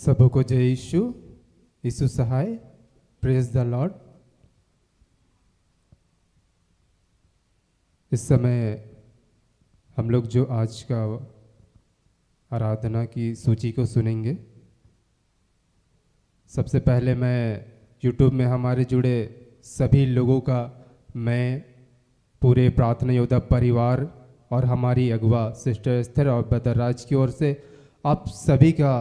सबों को जय यीशु। यीशु सहाय। Praise the Lord. इस समय हम लोग जो आज का आराधना की सूची को सुनेंगे, सबसे पहले मैं यूट्यूब में हमारे जुड़े सभी लोगों का, मैं पूरे प्रार्थना योद्धा परिवार और हमारी अगुवा सिस्टर एस्थर और ब्रदर राज की ओर से आप सभी का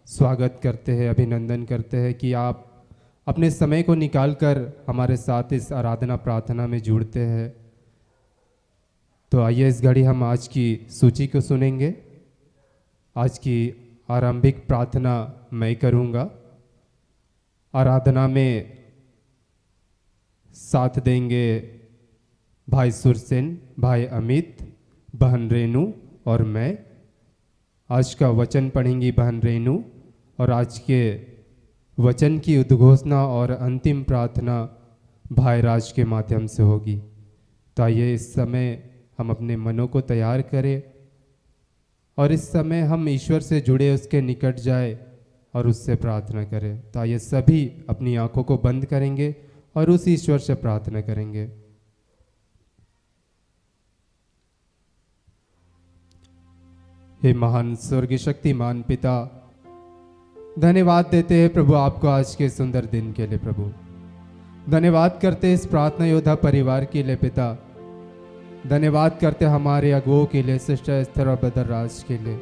स्वागत करते हैं, अभिनंदन करते हैं कि आप अपने समय को निकालकर हमारे साथ इस आराधना प्रार्थना में जुड़ते हैं। तो आइए इस घड़ी हम आज की सूची को सुनेंगे। आज की आरंभिक प्रार्थना मैं करूंगा। आराधना में साथ देंगे भाई सुरसेन, भाई अमित, बहन रेनू और मैं। आज का वचन पढ़ेंगी बहन रेनू और आज के वचन की उद्घोषणा और अंतिम प्रार्थना भाई राज के माध्यम से होगी। तो आइए इस समय हम अपने मनों को तैयार करें और इस समय हम ईश्वर से जुड़े उसके निकट जाए और उससे प्रार्थना करें। तो आइए सभी अपनी आंखों को बंद करेंगे और उस ईश्वर से प्रार्थना करेंगे। हे महान स्वर्गीय शक्तिमान पिता, धन्यवाद देते हैं प्रभु आपको आज के सुंदर दिन के लिए। प्रभु धन्यवाद करते हैं इस प्रार्थना योद्धा परिवार के लिए पिता। धन्यवाद करते हैं हमारे अगुओं के लिए, सिस्टर एस्थर और ब्रदर राज के लिए,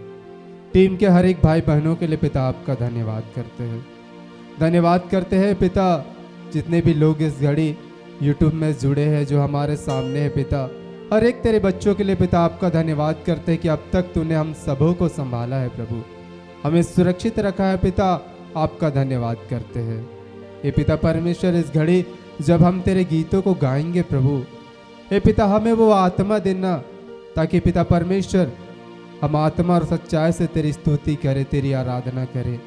टीम के हर एक भाई बहनों के लिए पिता आपका धन्यवाद करते हैं। धन्यवाद करते हैं पिता जितने भी लोग इस घड़ी यूट्यूब में जुड़े हैं, जो हमारे सामने है पिता, हर एक तेरे बच्चों के लिए पिता आपका धन्यवाद करते हैं कि अब तक तूने हम सबों को संभाला है प्रभु, हमें सुरक्षित रखा है पिता। आपका धन्यवाद करते हैं ये पिता परमेश्वर। इस घड़ी जब हम तेरे गीतों को गाएंगे प्रभु, हे पिता हमें वो आत्मा देना ताकि पिता परमेश्वर हम आत्मा और सच्चाई से तेरी स्तुति करें, तेरी आराधना करें।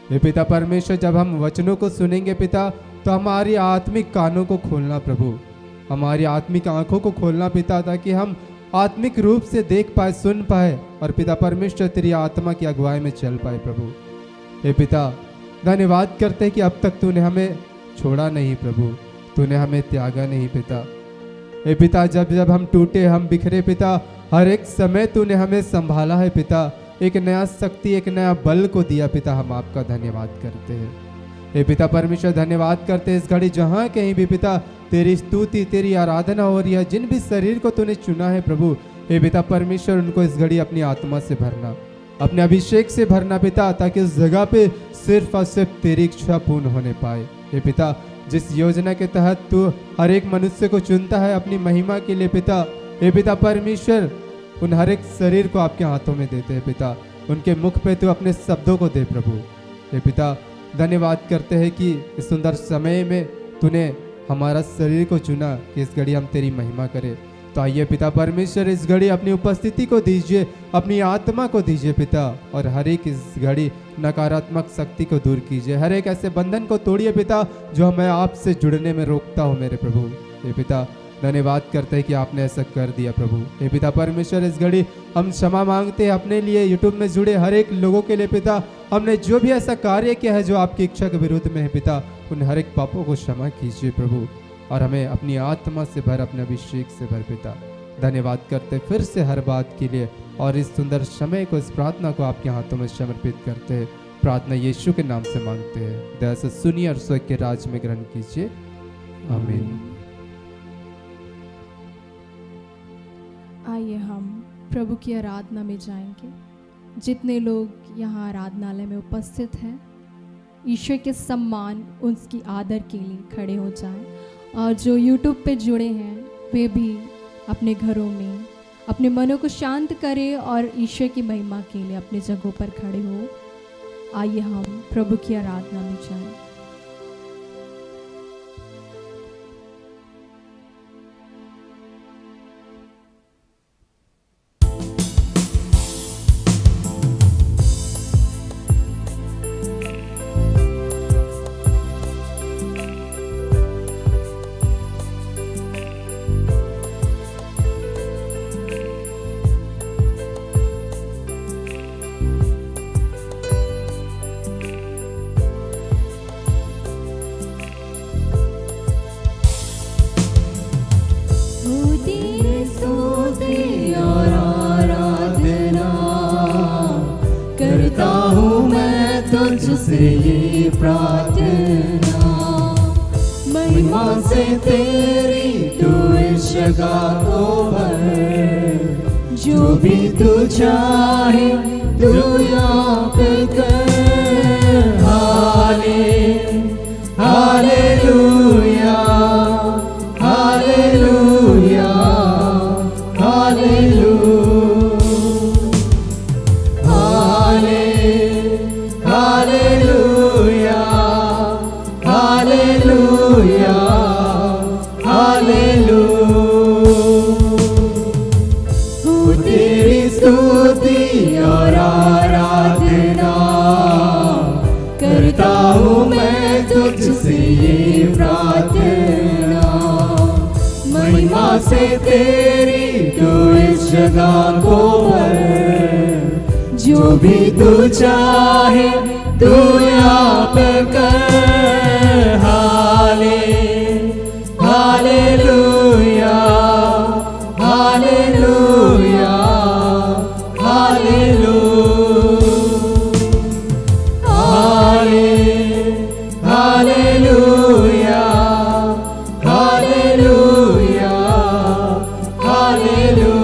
हे पिता परमेश्वर जब हम वचनों को सुनेंगे पिता, तो हमारी आत्मिक कानों को खोलना प्रभु, हमारी आत्मिक आंखों को खोलना पिता, ताकि हम आत्मिक रूप से देख पाए, सुन पाए और पिता परमेश्वर तेरी आत्मा की अगुवाई में चल पाए प्रभु। हे पिता धन्यवाद करते हैं कि अब तक तूने हमें छोड़ा नहीं प्रभु, तूने हमें त्यागा नहीं पिता। हे पिता जब जब हम टूटे, हम बिखरे पिता, हर एक समय तूने हमें संभाला है पिता, एक नया शक्ति, एक नया बल को दिया पिता। हम आपका धन्यवाद करते हैं हे पिता परमेश्वर। धन्यवाद करते हैं इस घड़ी जहाँ कहीं भी पिता तेरी स्तुति, तेरी आराधना हो रही है, जिन भी शरीर को तूने चुना है प्रभु, हे पिता परमेश्वर उनको इस घड़ी अपनी आत्मा से भरना, अपने अभिषेक से भरना पिता, ताकि उस जगह पे सिर्फ और सिर्फ तेरी इच्छा पूर्ण होने पाए। हे पिता जिस योजना के तहत तू हर एक मनुष्य को चुनता है अपनी महिमा के लिए पिता, हे पिता परमेश्वर उन हर एक शरीर को आपके हाथों में देते हैं पिता, उनके मुख पे तू अपने शब्दों को दे प्रभु। हे पिता धन्यवाद करते हैं कि इस सुंदर समय में तूने हमारा शरीर को चुना कि इस घड़ी हम तेरी महिमा करें। तो आइए पिता परमेश्वर इस घड़ी अपनी उपस्थिति को दीजिए, अपनी आत्मा को दीजिए पिता, और हर एक इस घड़ी नकारात्मक शक्ति को दूर कीजिए, हर एक ऐसे बंधन को तोड़िए पिता जो हमें आपसे जुड़ने में रोकता हो मेरे प्रभु। हे पिता धन्यवाद करते हैं कि आपने ऐसा कर दिया प्रभु। हे पिता परमेश्वर इस घड़ी हम क्षमा मांगते हैं अपने लिए, यूट्यूब में जुड़े हर एक लोगों के लिए पिता, हमने जो भी ऐसा कार्य किया है जो आपकी इच्छा के विरुद्ध में है पिता, उन हर एक पापों को क्षमा कीजिए प्रभु, और हमें अपनी आत्मा से भर, अपने अभिषेक से भर पिता। धन्यवाद करते फिर से हर बात के लिए, और इस सुंदर समय को, इस प्रार्थना को आपके हाथों में समर्पित करते हैं। प्रार्थना यीशु के नाम से मांगते हैं, दया से सुनिए और स्वर्ग के राज में ग्रहण कीजिए। आमीन। आइए हम प्रभु की आराधना में जाएंगे। जितने लोग यहाँ आराधनालय में उपस्थित हैं, ईश्वर के सम्मान, उसकी आदर के लिए खड़े हो जाएं, और जो यूट्यूब पे जुड़े हैं वे भी अपने घरों में अपने मनों को शांत करें और ईश्वर की महिमा के लिए अपने जगहों पर खड़े हो। आइए हम प्रभु की आराधना में जाएं। करता हूँ मैं तुझसे ये प्रार्थना, महिमा से तेरी तू इस जगह को भर, जो भी तू चाहे तू यहाँ पे कर। Hallelujah, hallelujah, hallelujah, hallelujah, hallelujah. तेरी स्तुति और आराधना करता हूँ मैं तुझसे ये प्रार्थना, महिमा से तेरी तू इस जगह को भर, जो भी तू चाहे तू यहाँ पे कर। Hallelujah, hallelujah, hallelujah, hallelujah, hallelujah.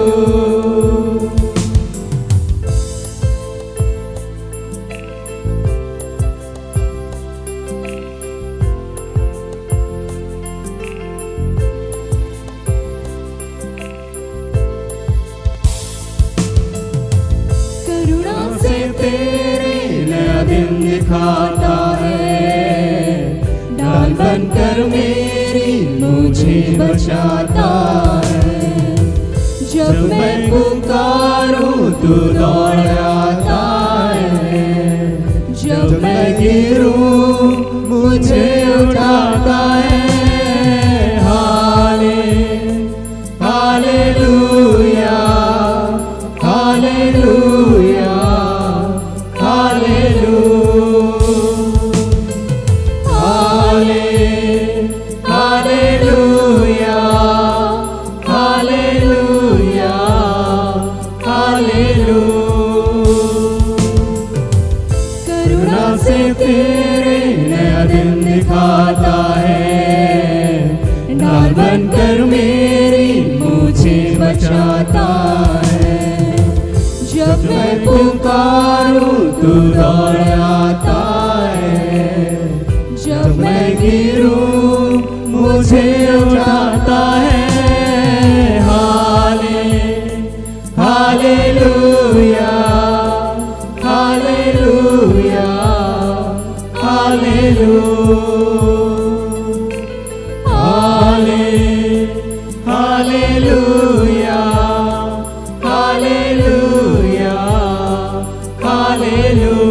करुणा से तेरे नया दिन दिखाता है, ढाल बनकर मेरी मुझे बचाता है। जब मैं पुकारूं तू दौड़ आता है, जब मैं गिरूं मुझे उठाता है। हालेलुया, हालेलुया, हालेलुया, हालेलुया, करुणा से तेरे नया दिन दिखाता है, ढाल बनकर मेरी मुझे बचाता है। जब मैं पुकारूं तू दौड़ आता है, जब मैं गिरूं मुझे उठाता है। Hallelujah, hallelujah, hallelujah, hallelujah, hallelujah.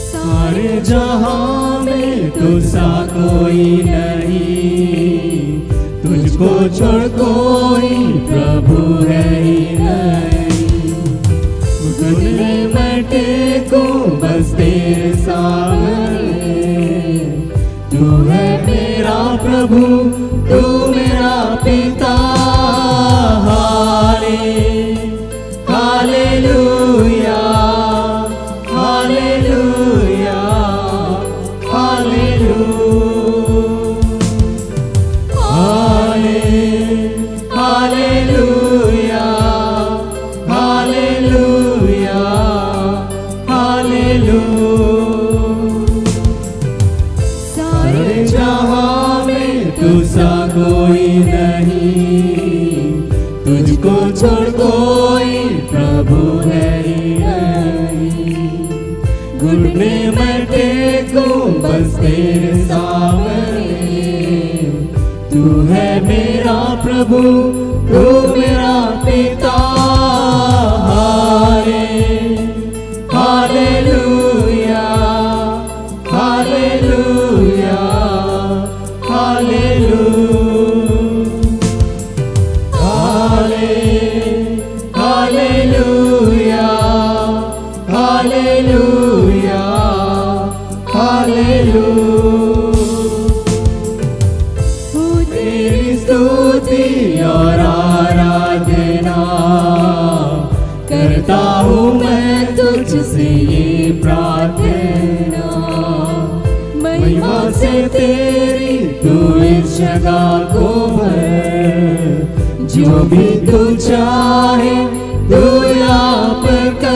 सारे जहां में तुझसा कोई नहीं, तुझको छोड़ कोई प्रभु है ही नहीं। घुटने में टेकूं बस तेरे सामने, तू है मेरा प्रभु, तू मेरा पिता। Hallelujah, hallelujah, hallelujah, hallelujah, hallelujah. सारे जहां में तुझसा कोई नहीं, तुझको छोड़ कोई प्रभु है ही नहीं। घुटने में टेकूं बस तेरे सामने, तू है मेरा प्रभु, तू मेरा पिता। Hallelujah, hallelujah, hallelujah, hallelujah. करता हूँ मैं तुझसे ये प्रार्थना, महिमा से तेरी तू इस जगह को भर, जो भी तू चाहे तू यहाँ पर कर।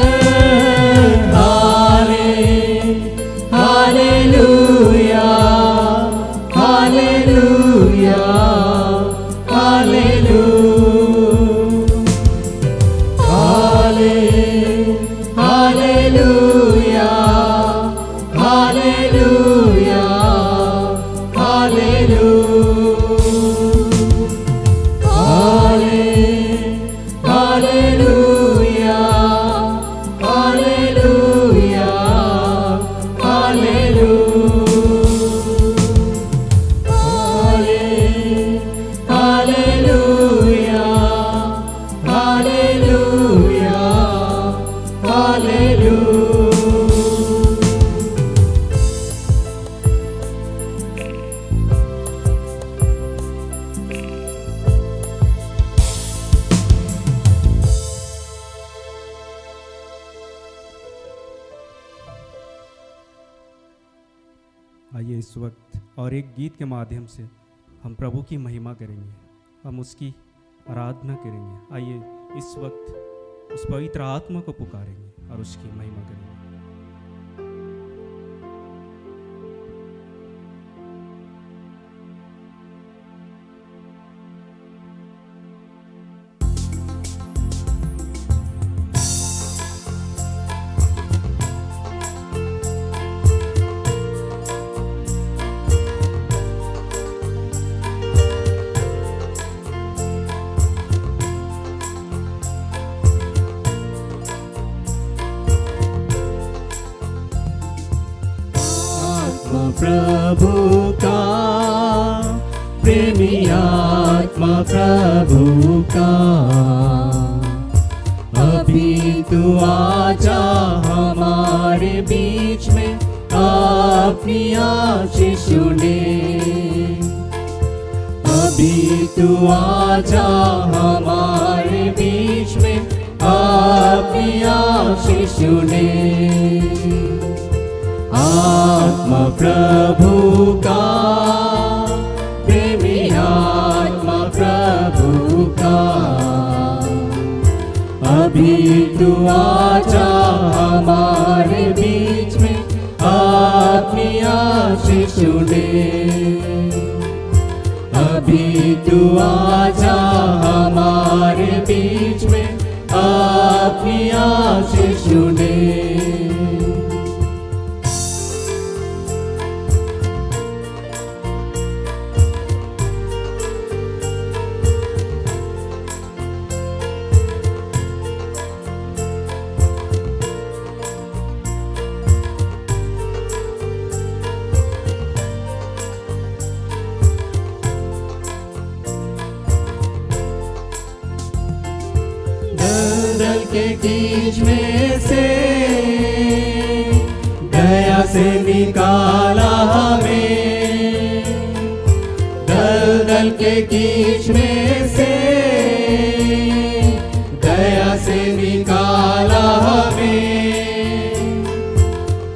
Hallelujah, hallelujah, hallelujah, hallelujah, hallelujah, hallelujah, hallelujah, hallelujah, hallelujah, hallelujah, hallelujah, hallelujah. आइए इस वक्त और एक गीत के माध्यम से हम प्रभु की महिमा करेंगे, हम उसकी आराधना करेंगे। आइए इस वक्त उस पवित्र आत्मा को पुकारेंगे और उसकी महिमा करेंगे। प्रभु का प्रेमी आत्मा प्रभु का, अभी तू आजा हमारे बीच में, अपनी आशीष सुने। अभी तू आजा हमारे बीच में, अपनी आशीष सुने। आत्मा प्रभु का प्रेमी आत्मा प्रभु का, अभी तू आजा हमारे बीच में, अपनी आशीष सुने। अभी तू आजा हमारे बीच में, अपनी आशीष सुने। दलदल के बीच में से दया से निकाला हमें, दलदल के बीच में से दया से निकाला हमें।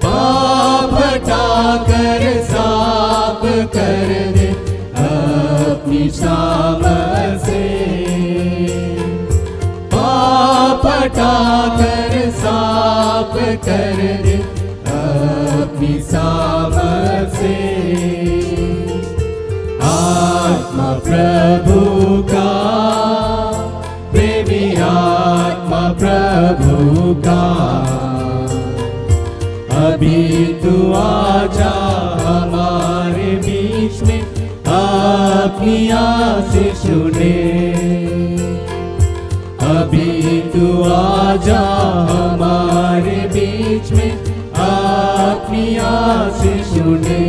पाप हटा कर साफ कर दे अपनी सामर्थ से, हटा कर साफ कर दे अपनी सामर्थ से। आत्मा प्रभु का प्रेमी आत्मा प्रभु का, अभी तू आजा हमारे बीच में, अपनी आशीष सुने। अभी तू आजा हमारे बीच में, अपनी आशीष सुने।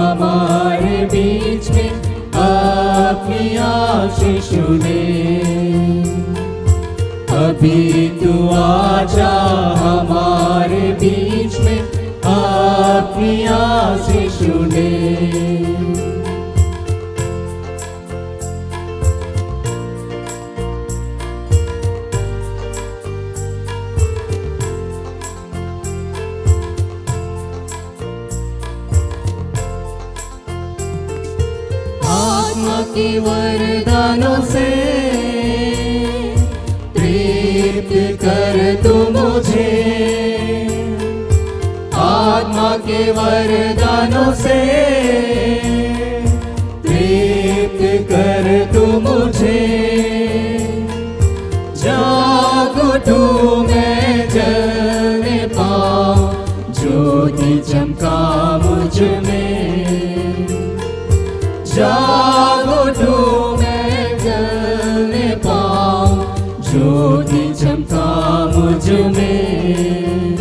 हमारे बीच में अपनी आशीष दे। अभी तू आजा हमारे बीच में, अपनी आशीष दे। आत्मा के वरदानों से तृप्त कर तू मुझे। आत्मा के वरदानों से तृप्त कर तू मुझे। जाग उठूं मैं जलने पाऊं, ज्योति चमका मुझ में। जाग उठूं मैं जलने पाऊं, ज्योति चमका मुझ में।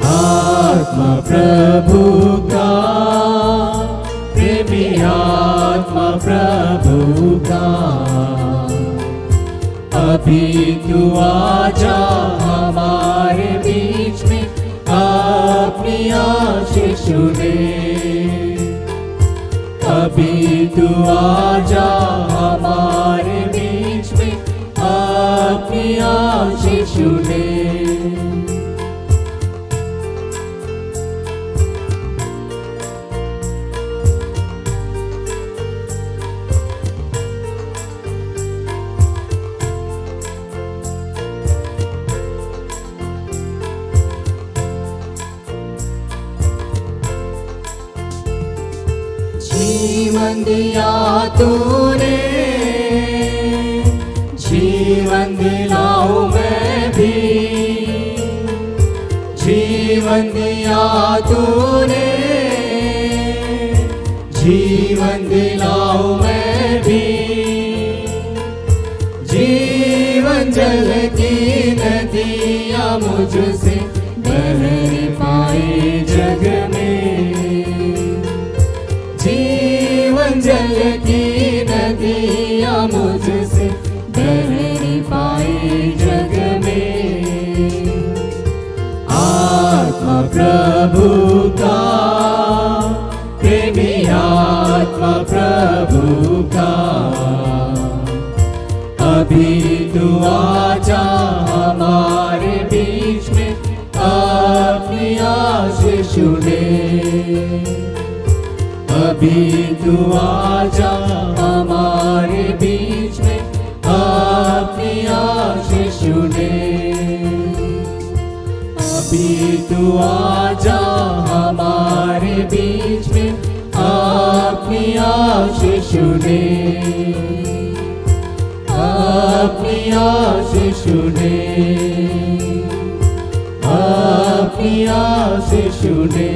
आत्मा प्रभु का, प्रेमी आत्मा प्रभु का। अभी तू आजा हमारे बीच में, अपनी आशीष दे। अभी तू आजा हमारे बीच में, अपनी आशीष दे। जीवन दिया तूने, जीवन दिलाऊं मैं भी। जीवन दिया तूने, जीवन दिलाऊं मैं भी। जीवन जल की नदियाँ मुझसे बह पाए जग में। जीवन जल की नदियाँ मुझसे बह पाए जग में। आत्मा प्रभु का, प्रेमी आत्मा प्रभु का। अभी तू आजा हमारे बीच में, अपनी आशीष दे। अभी तू आजा हमारे बीच में, अपनी आशीष दे। अभी तू आजा हमारे बीच में, अपनी आशीष दे। अपनी आशीष दे। अपनी आशीष दे।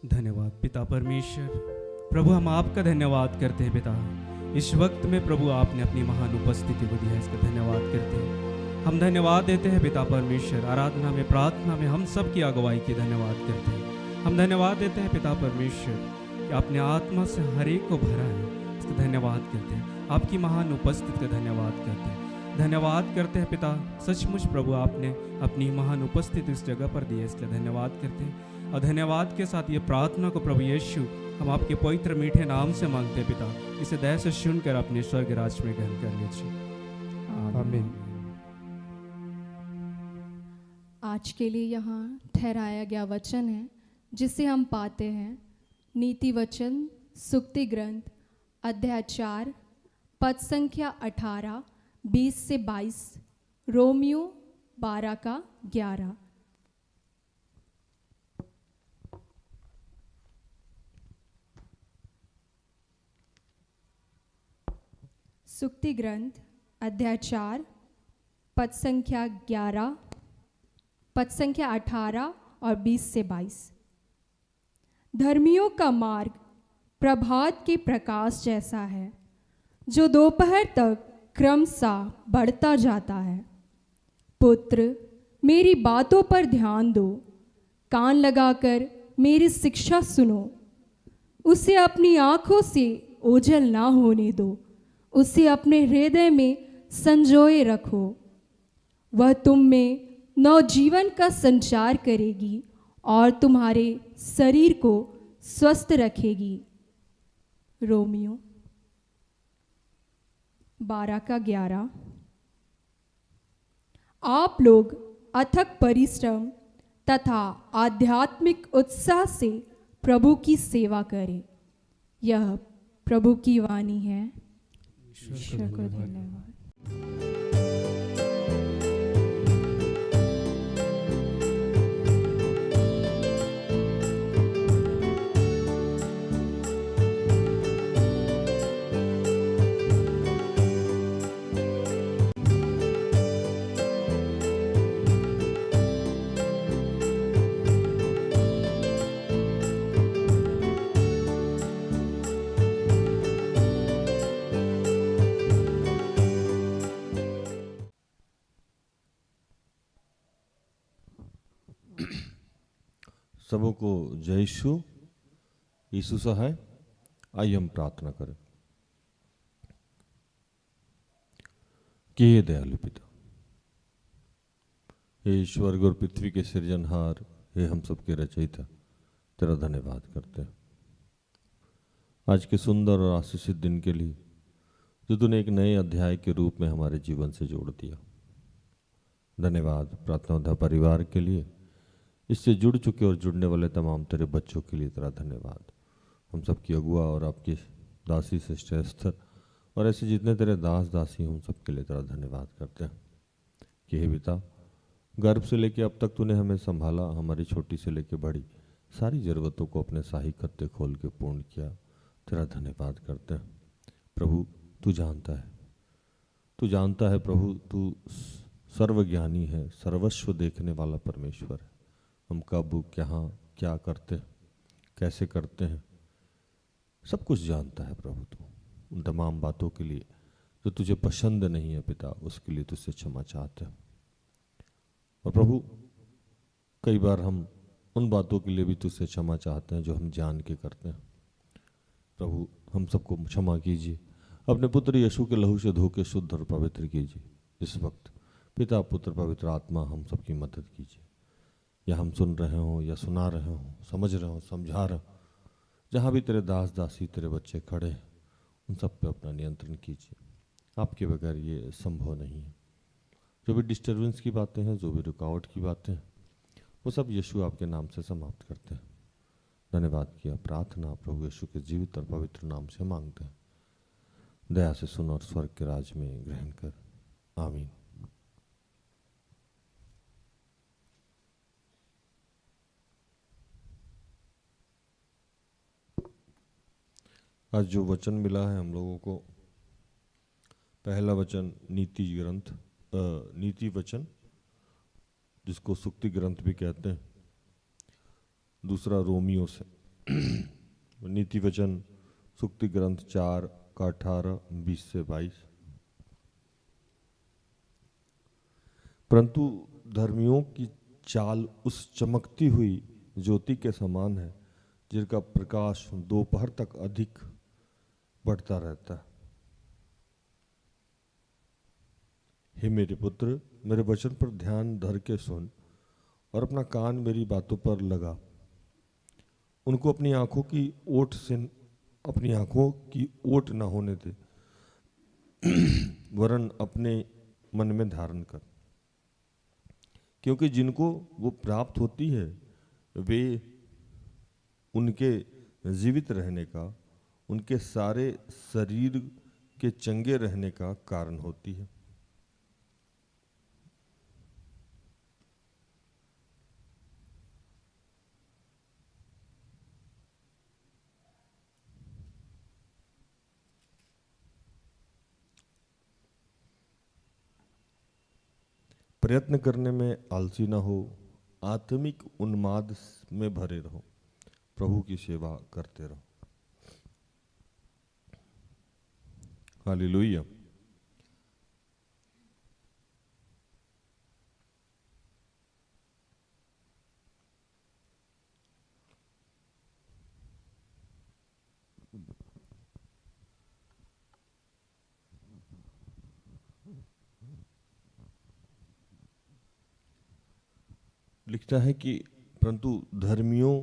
धन्यवाद पिता परमेश्वर। प्रभु हम आपका धन्यवाद करते हैं पिता। इस वक्त में प्रभु आपने अपनी महान उपस्थिति को दिया, इसका धन्यवाद करते हैं। हम धन्यवाद देते हैं पिता परमेश्वर। आराधना में, प्रार्थना में हम सब की अगुवाई की धन्यवाद करते हैं। हम धन्यवाद देते हैं पिता परमेश्वर कि आपने आत्मा से हर एक को भरा है, इसका धन्यवाद करते हैं। आपकी महान उपस्थिति का धन्यवाद करते हैं। धन्यवाद करते हैं पिता, सचमुच प्रभु आपने अपनी महान उपस्थिति इस जगह पर दी है, इसलिए धन्यवाद करते हैं। और धन्यवाद के साथ ये प्रार्थना को प्रभु यीशु हम आपके पवित्र मीठे नाम से मांगते हैं पिता। इसे दया से सुनकर अपने स्वर्ग राज में ग्रहण कर लीजिए। आमीन। आज के लिए यहाँ ठहराया गया वचन है जिसे हम पाते हैं नीति वचन सुक्ति ग्रंथ अध्याय 4 पद संख्या 18, 20 से 22, रोमियो 12 का 11। सुक्ति ग्रंथ अध्याय 4 पद संख्या 11, पद संख्या 18 और 20 से 22। धर्मियों का मार्ग प्रभात के प्रकाश जैसा है, जो दोपहर तक क्रमशः बढ़ता जाता है। पुत्र, मेरी बातों पर ध्यान दो, कान लगाकर मेरी शिक्षा सुनो। उसे अपनी आंखों से ओझल ना होने दो, उसे अपने हृदय में संजोए रखो। वह तुम में नवजीवन का संचार करेगी और तुम्हारे शरीर को स्वस्थ रखेगी। रोमियो 12:11। आप लोग अथक परिश्रम तथा आध्यात्मिक उत्साह से प्रभु की सेवा करें। यह प्रभु की वाणी है। ईश्वर को धन्यवाद। सबों को जय यीशु सहाय। आइए हम प्रार्थना करें। कि हे दयालु पिता, हे स्वर्ग और पृथ्वी के सृजनहार, हे हम सबके रचयिता, तेरा धन्यवाद करते हैं आज के सुंदर और आशीषित दिन के लिए जो तूने एक नए अध्याय के रूप में हमारे जीवन से जोड़ दिया। धन्यवाद प्रार्थना परिवार के लिए, इससे जुड़ चुके और जुड़ने वाले तमाम तेरे बच्चों के लिए तेरा धन्यवाद। हम सबकी अगुआ और आपकी दासी सिस्टर एस्थर और ऐसे जितने तेरे दास दासी हैं उन सबके लिए तेरा धन्यवाद करते हैं कि हे पिता, गर्भ से लेके अब तक तूने हमें संभाला, हमारी छोटी से लेके बड़ी सारी ज़रूरतों को अपने शाही खत्ते खोल के पूर्ण किया। तेरा धन्यवाद करते हैं प्रभु। तू जानता है प्रभु, तू सर्वज्ञानी है, सर्वस्व देखने वाला परमेश्वर है। हम कब कहाँ क्या करते हैं, कैसे करते हैं, सब कुछ जानता है प्रभु। तू उन तमाम बातों के लिए जो तुझे पसंद नहीं है पिता, उसके लिए तुझसे क्षमा चाहते हैं। और प्रभु कई बार हम उन बातों के लिए भी तुझसे क्षमा चाहते हैं जो हम जान के करते हैं। प्रभु हम सबको क्षमा कीजिए, अपने पुत्र यीशु के लहू से धो के शुद्ध और पवित्र कीजिए। इस वक्त पिता पुत्र पवित्र आत्मा हम सबकी मदद कीजिए। या हम सुन रहे हों या सुना रहे हों, समझ रहे हों, समझा रहे हों, जहाँ भी तेरे दास दासी तेरे बच्चे खड़े हैं उन सब पे अपना नियंत्रण कीजिए। आपके बगैर ये संभव नहीं है। जो भी डिस्टर्बेंस की बातें हैं, जो भी रुकावट की बातें हैं, वो सब यीशु आपके नाम से समाप्त करते हैं। धन्यवाद किया प्रार्थना प्रभु यीशु के जीवित और पवित्र नाम से मांगते हैं। दया से सुन और स्वर्ग के राज में ग्रहण कर। आमीन। आज जो वचन मिला है हम लोगों को, पहला वचन नीति वचन जिसको सुक्ति ग्रंथ भी कहते हैं, दूसरा रोमियो से। नीति वचन सुक्ति ग्रंथ 4:18-20 से 22। परंतु धर्मियों की चाल उस चमकती हुई ज्योति के समान है जिसका प्रकाश दोपहर तक अधिक बढ़ता रहता है। हे मेरे पुत्र, मेरे वचन पर ध्यान धर के सुन और अपना कान मेरी बातों पर लगा। उनको अपनी आंखों की ओट न होने दे, वरन अपने मन में धारण कर, क्योंकि जिनको वो प्राप्त होती है वे उनके जीवित रहने का, उनके सारे शरीर के चंगे रहने का कारण होती है। प्रयत्न करने में आलसी ना हो, आत्मिक उन्माद में भरे रहो, प्रभु की सेवा करते रहो। हालेलुया। लिखता है कि परंतु धर्मियों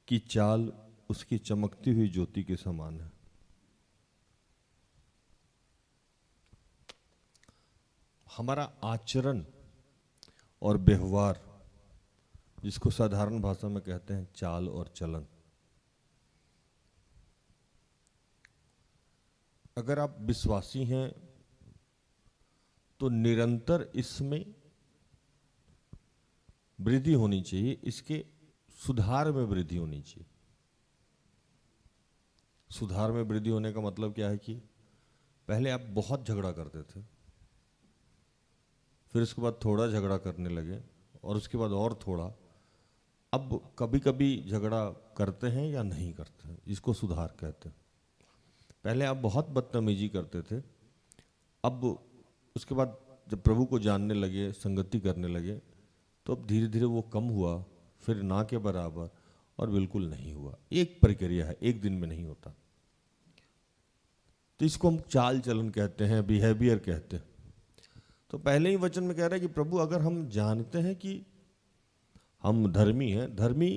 की चाल उसकी चमकती हुई ज्योति के समान है। हमारा आचरण और व्यवहार, जिसको साधारण भाषा में कहते हैं चाल और चलन, अगर आप विश्वासी हैं तो निरंतर इसमें वृद्धि होनी चाहिए, इसके सुधार में वृद्धि होनी चाहिए। सुधार में वृद्धि होने का मतलब क्या है कि पहले आप बहुत झगड़ा करते थे, फिर उसके बाद थोड़ा झगड़ा करने लगे, और उसके बाद और थोड़ा, अब कभी कभी झगड़ा करते हैं या नहीं करते हैं, इसको सुधार कहते हैं। पहले आप बहुत बदतमीजी करते थे, अब उसके बाद जब प्रभु को जानने लगे, संगति करने लगे, तो अब धीरे धीरे वो कम हुआ, फिर ना के बराबर, और बिल्कुल नहीं हुआ। एक प्रक्रिया है, एक दिन में नहीं होता। तो इसको हम चाल चलन कहते हैं, बिहेवियर कहते हैं। तो पहले ही वचन में कह रहा है कि प्रभु अगर हम जानते हैं कि हम धर्मी हैं, धर्मी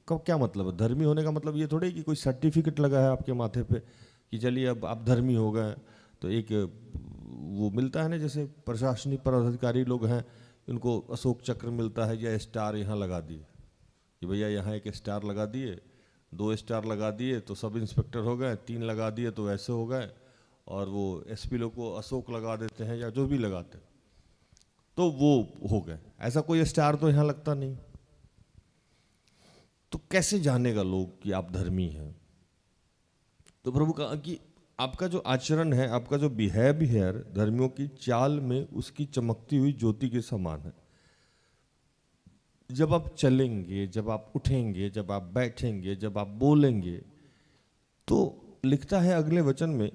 का क्या मतलब है? धर्मी होने का मतलब ये थोड़ी कि कोई सर्टिफिकेट लगा है आपके माथे पे कि चलिए अब आप धर्मी हो गए। तो एक वो मिलता है ना, जैसे प्रशासनिक पदाधिकारी लोग हैं, इनको अशोक चक्र मिलता है या स्टार यहाँ लगा दिए कि भैया यहाँ एक स्टार लगा दिए, 2 स्टार लगा दिए तो सब इंस्पेक्टर हो गए, 3 लगा दिए तो वैसे हो गए, और वो एसपी लोग को अशोक लगा देते हैं या जो भी लगाते हैं तो वो हो गए। ऐसा कोई स्टार तो यहाँ लगता नहीं। तो कैसे जानेगा लोग कि आप धर्मी हैं? तो प्रभु कहा कि आपका जो आचरण है, आपका जो बिहेवियर धर्मियों की चाल में उसकी चमकती हुई ज्योति के समान है। जब आप चलेंगे, जब आप उठेंगे, जब आप बैठेंगे, जब आप बोलेंगे, तो लिखता है अगले वचन में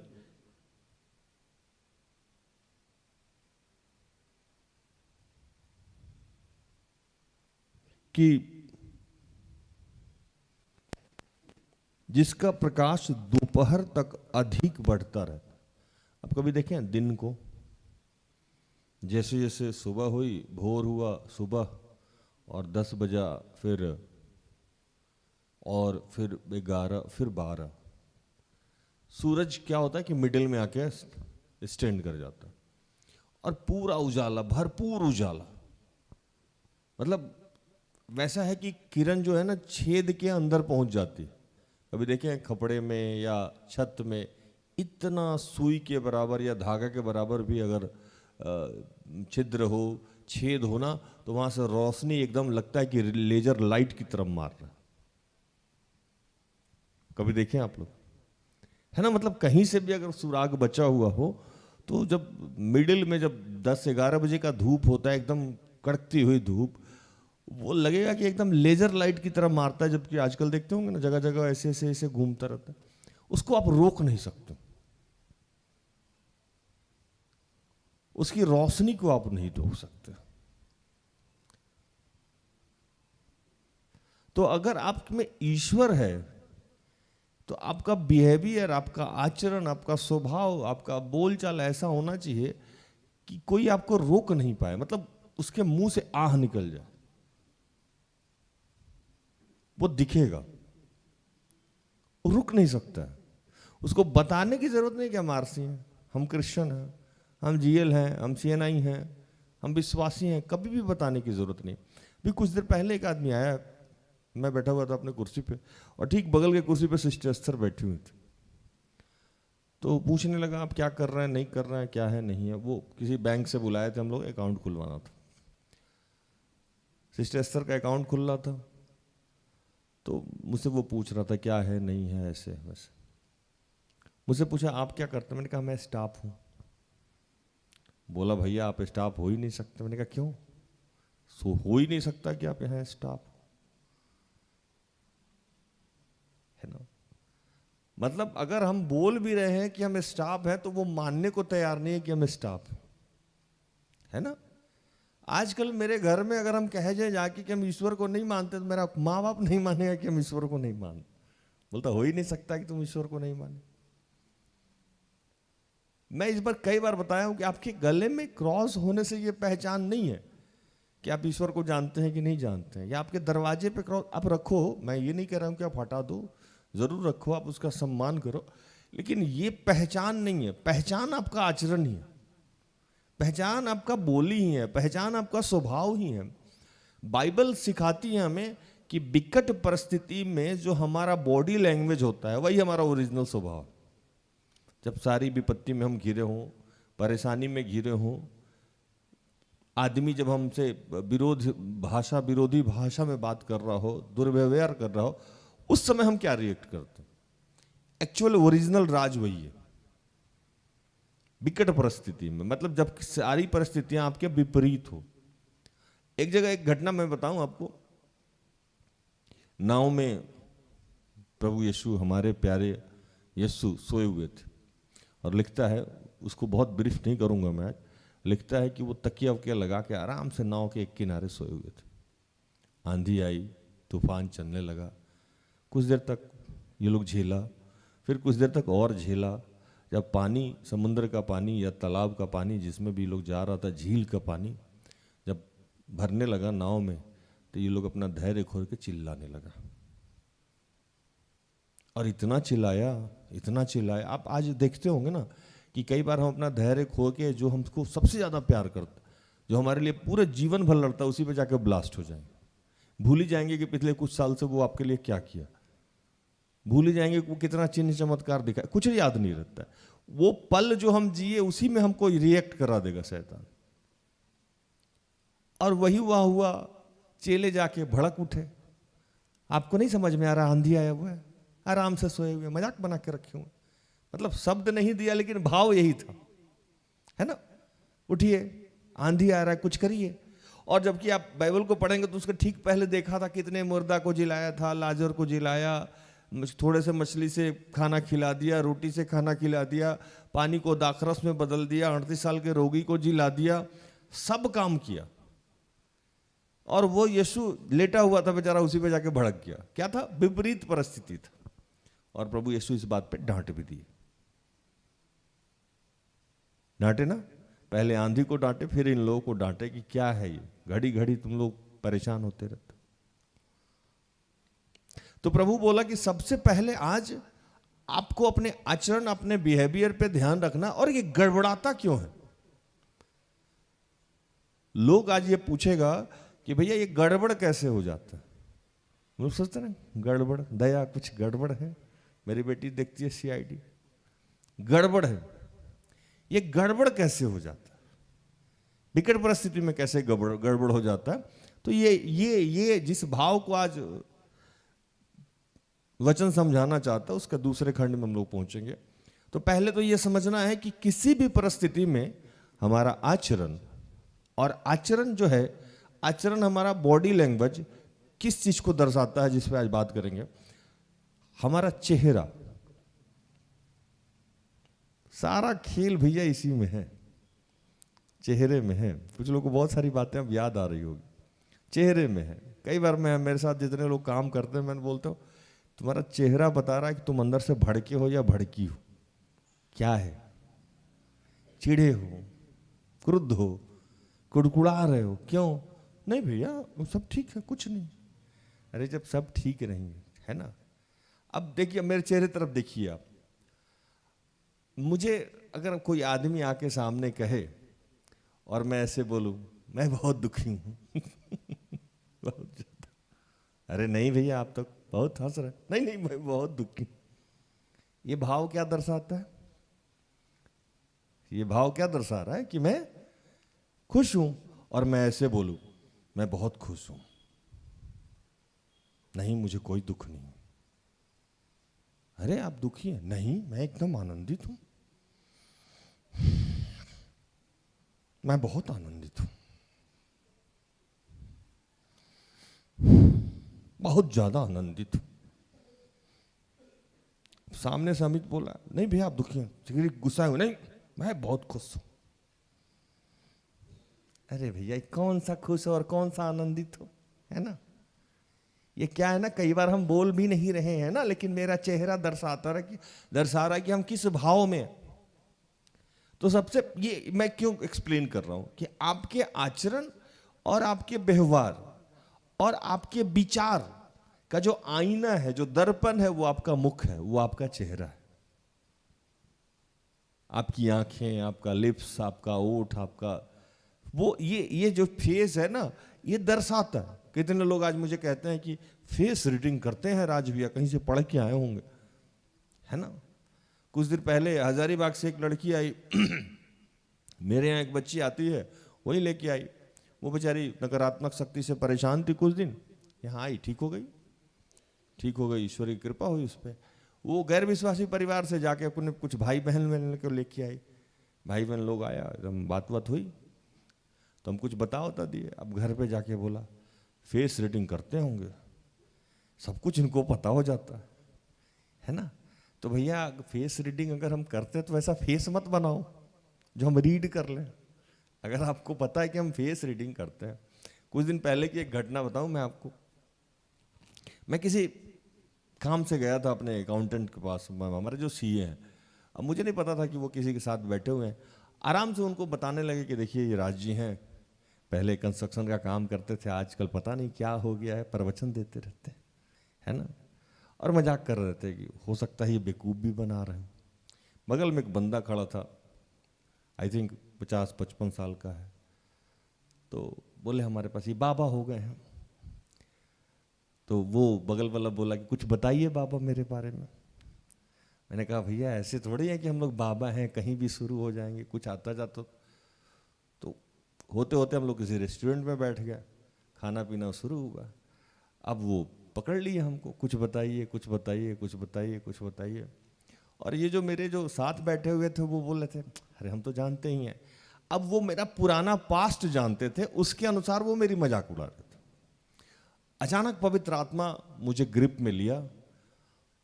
कि जिसका प्रकाश दोपहर तक अधिक बढ़ता रहता। अब कभी देखें दिन को, जैसे जैसे सुबह हुई, भोर हुआ, सुबह और 10 बजा, फिर 11, फिर 12, सूरज क्या होता है कि मिडिल में आके स्टैंड कर जाता है और पूरा उजाला, भरपूर उजाला। मतलब वैसा है कि किरण जो है ना छेद के अंदर पहुंच जाती है। कभी देखें कपड़े में या छत में इतना सुई के बराबर या धागा के बराबर भी अगर छिद्र हो, छेद हो ना, तो वहां से रोशनी एकदम लगता है कि लेजर लाइट की तरफ मार रहा है। कभी देखें आप लोग, है ना? मतलब कहीं से भी अगर सुराग बचा हुआ हो तो जब मिडिल में जब 10-11 बजे का धूप होता है, एकदम कड़कती हुई धूप, वो लगेगा कि एकदम लेजर लाइट की तरह मारता है। जबकि आजकल देखते होंगे ना जगह जगह ऐसे ऐसे ऐसे घूमता रहता है, उसको आप रोक नहीं सकते, उसकी रोशनी को आप नहीं रोक सकते। तो अगर आप में ईश्वर है तो आपका बिहेवियर, आपका आचरण, आपका स्वभाव, आपका बोलचाल ऐसा होना चाहिए कि कोई आपको रोक नहीं पाए। मतलब उसके मुंह से आह निकल जाए, वो दिखेगा, वो रुक नहीं सकता। उसको बताने की जरूरत नहीं कि हम आरसी हैं, हम क्रिश्चियन हैं, हम जीएल हैं, हम सीएनआई हैं, हम विश्वासी हैं, कभी भी बताने की जरूरत नहीं। भी कुछ देर पहले एक आदमी आया, मैं बैठा हुआ था अपने कुर्सी पे, और ठीक बगल के कुर्सी पे सिस्टर एस्थर बैठी हुई थी। तो पूछने लगा आप क्या कर रहे हैं, नहीं कर रहे हैं, क्या है नहीं है। वो किसी बैंक से बुलाए थे हम लोग, अकाउंट खुलवाना था। सिस्टर एस्थर का अकाउंट खुल रहा था, तो मुझसे वो पूछ रहा था क्या है नहीं है, ऐसे वैसे। मुझसे पूछा आप क्या करते हैं? मैंने कहा मैं स्टाफ हूं। बोला भैया आप स्टाफ हो ही नहीं सकते। मैंने कहा क्यों? सो हो ही नहीं सकता कि आप यहाँ स्टाफ हो, है ना? मतलब अगर हम बोल भी रहे हैं कि हम स्टाफ हैं तो वो मानने को तैयार नहीं है कि हम स्टाफ हैं, है ना? आजकल मेरे घर में अगर हम कह जाए जाके कि हम ईश्वर को नहीं मानते, तो मेरा माँ बाप नहीं मानेगा कि हम ईश्वर को नहीं मानते। बोलता हो ही नहीं सकता कि तुम ईश्वर को नहीं माने। मैं इस बार कई बार बताया हूं कि आपके गले में क्रॉस होने से यह पहचान नहीं है कि आप ईश्वर को जानते हैं कि नहीं जानते हैं, या आपके दरवाजे पे क्रॉस आप रखो, मैं ये नहीं कह रहा हूँ कि आप हटा दो, जरूर रखो, आप उसका सम्मान करो, लेकिन ये पहचान नहीं है। पहचान आपका आचरण ही है, पहचान आपका बोली ही है, पहचान आपका स्वभाव ही है। बाइबल सिखाती है हमें कि विकट परिस्थिति में जो हमारा बॉडी लैंग्वेज होता है वही हमारा ओरिजिनल स्वभाव है। जब सारी विपत्ति में हम घिरे हों, परेशानी में घिरे हों, आदमी जब हमसे विरोधी भाषा में बात कर रहा हो, दुर्व्यवहार कर रहा हो, उस समय हम क्या रिएक्ट करते हैं? एक्चुअल ओरिजिनल राज वही है विकट परिस्थिति में, मतलब जब सारी परिस्थितियां आपके विपरीत हो। एक जगह एक घटना मैं बताऊं आपको, नाव में प्रभु यीशु, हमारे प्यारे यीशु सोए हुए थे, और लिखता है, उसको बहुत ब्रीफ नहीं करूंगा मैं, लिखता है कि वो तकिया वकिया लगा के आराम से नाव के एक किनारे सोए हुए थे। आंधी आई, तूफान चलने लगा, कुछ देर तक ये लोग झेला, फिर कुछ देर तक और झेला। जब पानी, समुद्र का पानी या तालाब का पानी जिसमें भी लोग जा रहा था, झील का पानी जब भरने लगा नाव में, तो ये लोग अपना धैर्य खो के चिल्लाने लगा, और इतना चिल्लाया। आप आज देखते होंगे ना कि कई बार हम अपना धैर्य खो के जो हमको सबसे ज्यादा प्यार करता, जो हमारे लिए पूरे जीवन भर लड़ता, उसी पे जाकर ब्लास्ट हो जाएंगे। भूल ही जाएंगे कि पिछले कुछ साल से वो आपके लिए क्या किया, भूल ही जाएंगे कि वो कितना चिन्ह चमत्कार दिखाया, कुछ याद नहीं रहता। वो पल जो हम जिए उसी में हमको रिएक्ट करा देगा शैतान। और वही हुआ, चेले जाके भड़क उठे। आपको नहीं समझ में आ रहा, आंधी आया हुआ है, आराम से सोए हुए, मजाक बना के रखे हुए, मतलब शब्द नहीं दिया लेकिन भाव यही था, है ना, उठिए, आंधी आ रहा है, कुछ करिए। और जबकि आप बाइबल को पढ़ेंगे तो उसके ठीक पहले देखा था कितने मुर्दा को जिलाया था, लाजर को जिलाया, थोड़े से मछली से खाना खिला दिया, रोटी से खाना खिला दिया, पानी को दाखरस में बदल दिया, 38 साल के रोगी को जिला दिया, सब काम किया। और वो यीशु लेटा हुआ था बेचारा, उसी पे जाके भड़क गया। क्या था? विपरीत परिस्थिति था। और प्रभु यीशु इस बात पे डांट भी दिए। डांटे ना, पहले आंधी को डांटे, फिर इन लोगों को डांटे कि क्या है ये, घड़ी घड़ी तुम लोग परेशान होते रहते। तो प्रभु बोला कि सबसे पहले आज आपको अपने आचरण, अपने बिहेवियर पे ध्यान रखना। और ये गड़बड़ाता क्यों है? लोग आज ये पूछेगा कि भैया ये गड़बड़ कैसे हो जाता है। लोग सोचते ना गड़बड़, दया कुछ गड़बड़ है, मेरी बेटी देखती है CID, गड़बड़ है। ये गड़बड़ कैसे हो जाता है, विकट परिस्थिति में कैसे गड़बड़ हो जाता है? तो ये जिस भाव को आज वचन समझाना चाहता है, उसका दूसरे खंड में हम लोग पहुंचेंगे। तो पहले तो ये समझना है कि किसी भी परिस्थिति में हमारा आचरण, और आचरण जो है, आचरण हमारा बॉडी लैंग्वेज किस चीज को दर्शाता है, जिस पे आज बात करेंगे। हमारा चेहरा, सारा खेल भैया इसी में है, चेहरे में है। कुछ लोगों को बहुत सारी बातें अब याद आ रही होगी, चेहरे में है। कई बार मेरे साथ जितने लोग काम करते हैं, मैंने बोलता हूँ तुम्हारा चेहरा बता रहा है कि तुम अंदर से भड़के हो या भड़की हो। क्या है? चिढ़े हो, क्रुद्ध हो, कुड़कुड़ा रहे हो, क्यों? नहीं भैया सब ठीक है, कुछ नहीं। अरे जब सब ठीक नहीं है ना, अब देखिए मेरे चेहरे तरफ देखिए आप। मुझे अगर कोई आदमी आके सामने कहे और मैं ऐसे बोलूं मैं बहुत दुखी हूं बहुत ज्यादा, अरे नहीं भैया आप तो बहुत हंस रहे, नहीं मैं बहुत दुखी। ये भाव क्या दर्शाता है? ये भाव क्या दर्शा रहा है कि मैं खुश हूं, और मैं ऐसे बोलूं मैं बहुत खुश हूं, नहीं मुझे कोई दुख नहीं। अरे आप दुखी हैं? नहीं मैं एकदम आनंदित हूं, मैं बहुत आनंदित हूं, बहुत ज्यादा आनंदित हूं। सामने से अमित बोला नहीं भैया आप दुखी हैं, गुस्सा हो, नहीं मैं बहुत खुश हूं। अरे भैया कौन सा खुश हो और कौन सा आनंदित हो, है ना? ये क्या है ना, कई बार हम बोल भी नहीं रहे हैं ना, लेकिन मेरा चेहरा दर्शा रहा है कि हम किस भाव में हैं। तो सबसे ये मैं क्यों एक्सप्लेन कर रहा हूं कि आपके आचरण और आपके व्यवहार और आपके विचार का जो आईना है, जो दर्पण है, वो आपका मुख है, वो आपका चेहरा है। आपकी आंखें, आपका लिप्स, आपका ओठ, आपका वो ये जो फेस है ना, ये दर्शाता है। कितने लोग आज मुझे कहते हैं कि फेस रीडिंग करते हैं राज भैया, कहीं से पढ़ के आए होंगे, है ना। कुछ दिन पहले हजारीबाग से एक लड़की आई मेरे यहाँ एक बच्ची आती है, वही लेके आई। वो बेचारी नकारात्मक शक्ति से परेशान थी, कुछ दिन यहाँ आई, ठीक हो गई, ठीक हो गई, ईश्वर की कृपा हुई उस पर। वो गैर विश्वासी परिवार से जाके अपने कुछ भाई बहन को लेके आई। भाई बहन लोग आया, एकदम बात हुई, तो हम कुछ बता दिए। अब घर पे जाके बोला फेस रीडिंग करते होंगे, सब कुछ इनको पता हो जाता है ना। तो भैया फेस रीडिंग अगर हम करते हैं तो वैसा फेस मत बनाओ जो हम रीड कर लें। अगर आपको पता है कि हम फेस रीडिंग करते हैं। कुछ दिन पहले की एक घटना बताऊं मैं आपको। मैं किसी काम से गया था अपने अकाउंटेंट के पास, हमारे जो सीए हैं। अब मुझे नहीं पता था कि वो किसी के साथ बैठे हुए हैं। आराम से उनको बताने लगे कि देखिए ये राज जी हैं, पहले कंस्ट्रक्शन का काम करते थे, आजकल पता नहीं क्या हो गया है, प्रवचन देते रहते है ना। और मजाक कर रहे थे कि हो सकता है ये बेवकूफ़ भी बना रहे हैं। बगल में एक बंदा खड़ा था, आई थिंक 50-55 साल का है। तो बोले हमारे पास ये बाबा हो गए हैं। तो वो बगल वाला बोला कि कुछ बताइए बाबा मेरे बारे में। मैंने कहा भैया ऐसे थोड़ी है कि हम लोग बाबा हैं, कहीं भी शुरू हो जाएंगे, कुछ आता जाता। तो होते होते हम लोग किसी रेस्टोरेंट में बैठ गए, खाना पीना शुरू हुआ। अब वो पकड़ लिए हमको, कुछ बताइए कुछ बताइए कुछ बताइए कुछ बताइए। और ये जो मेरे जो साथ बैठे हुए थे वो बोल रहे थे अरे हम तो जानते ही हैं। अब वो मेरा पुराना पास्ट जानते थे, उसके अनुसार वो मेरी मजाक उड़ा रहे थे। अचानक पवित्र आत्मा मुझे ग्रिप में लिया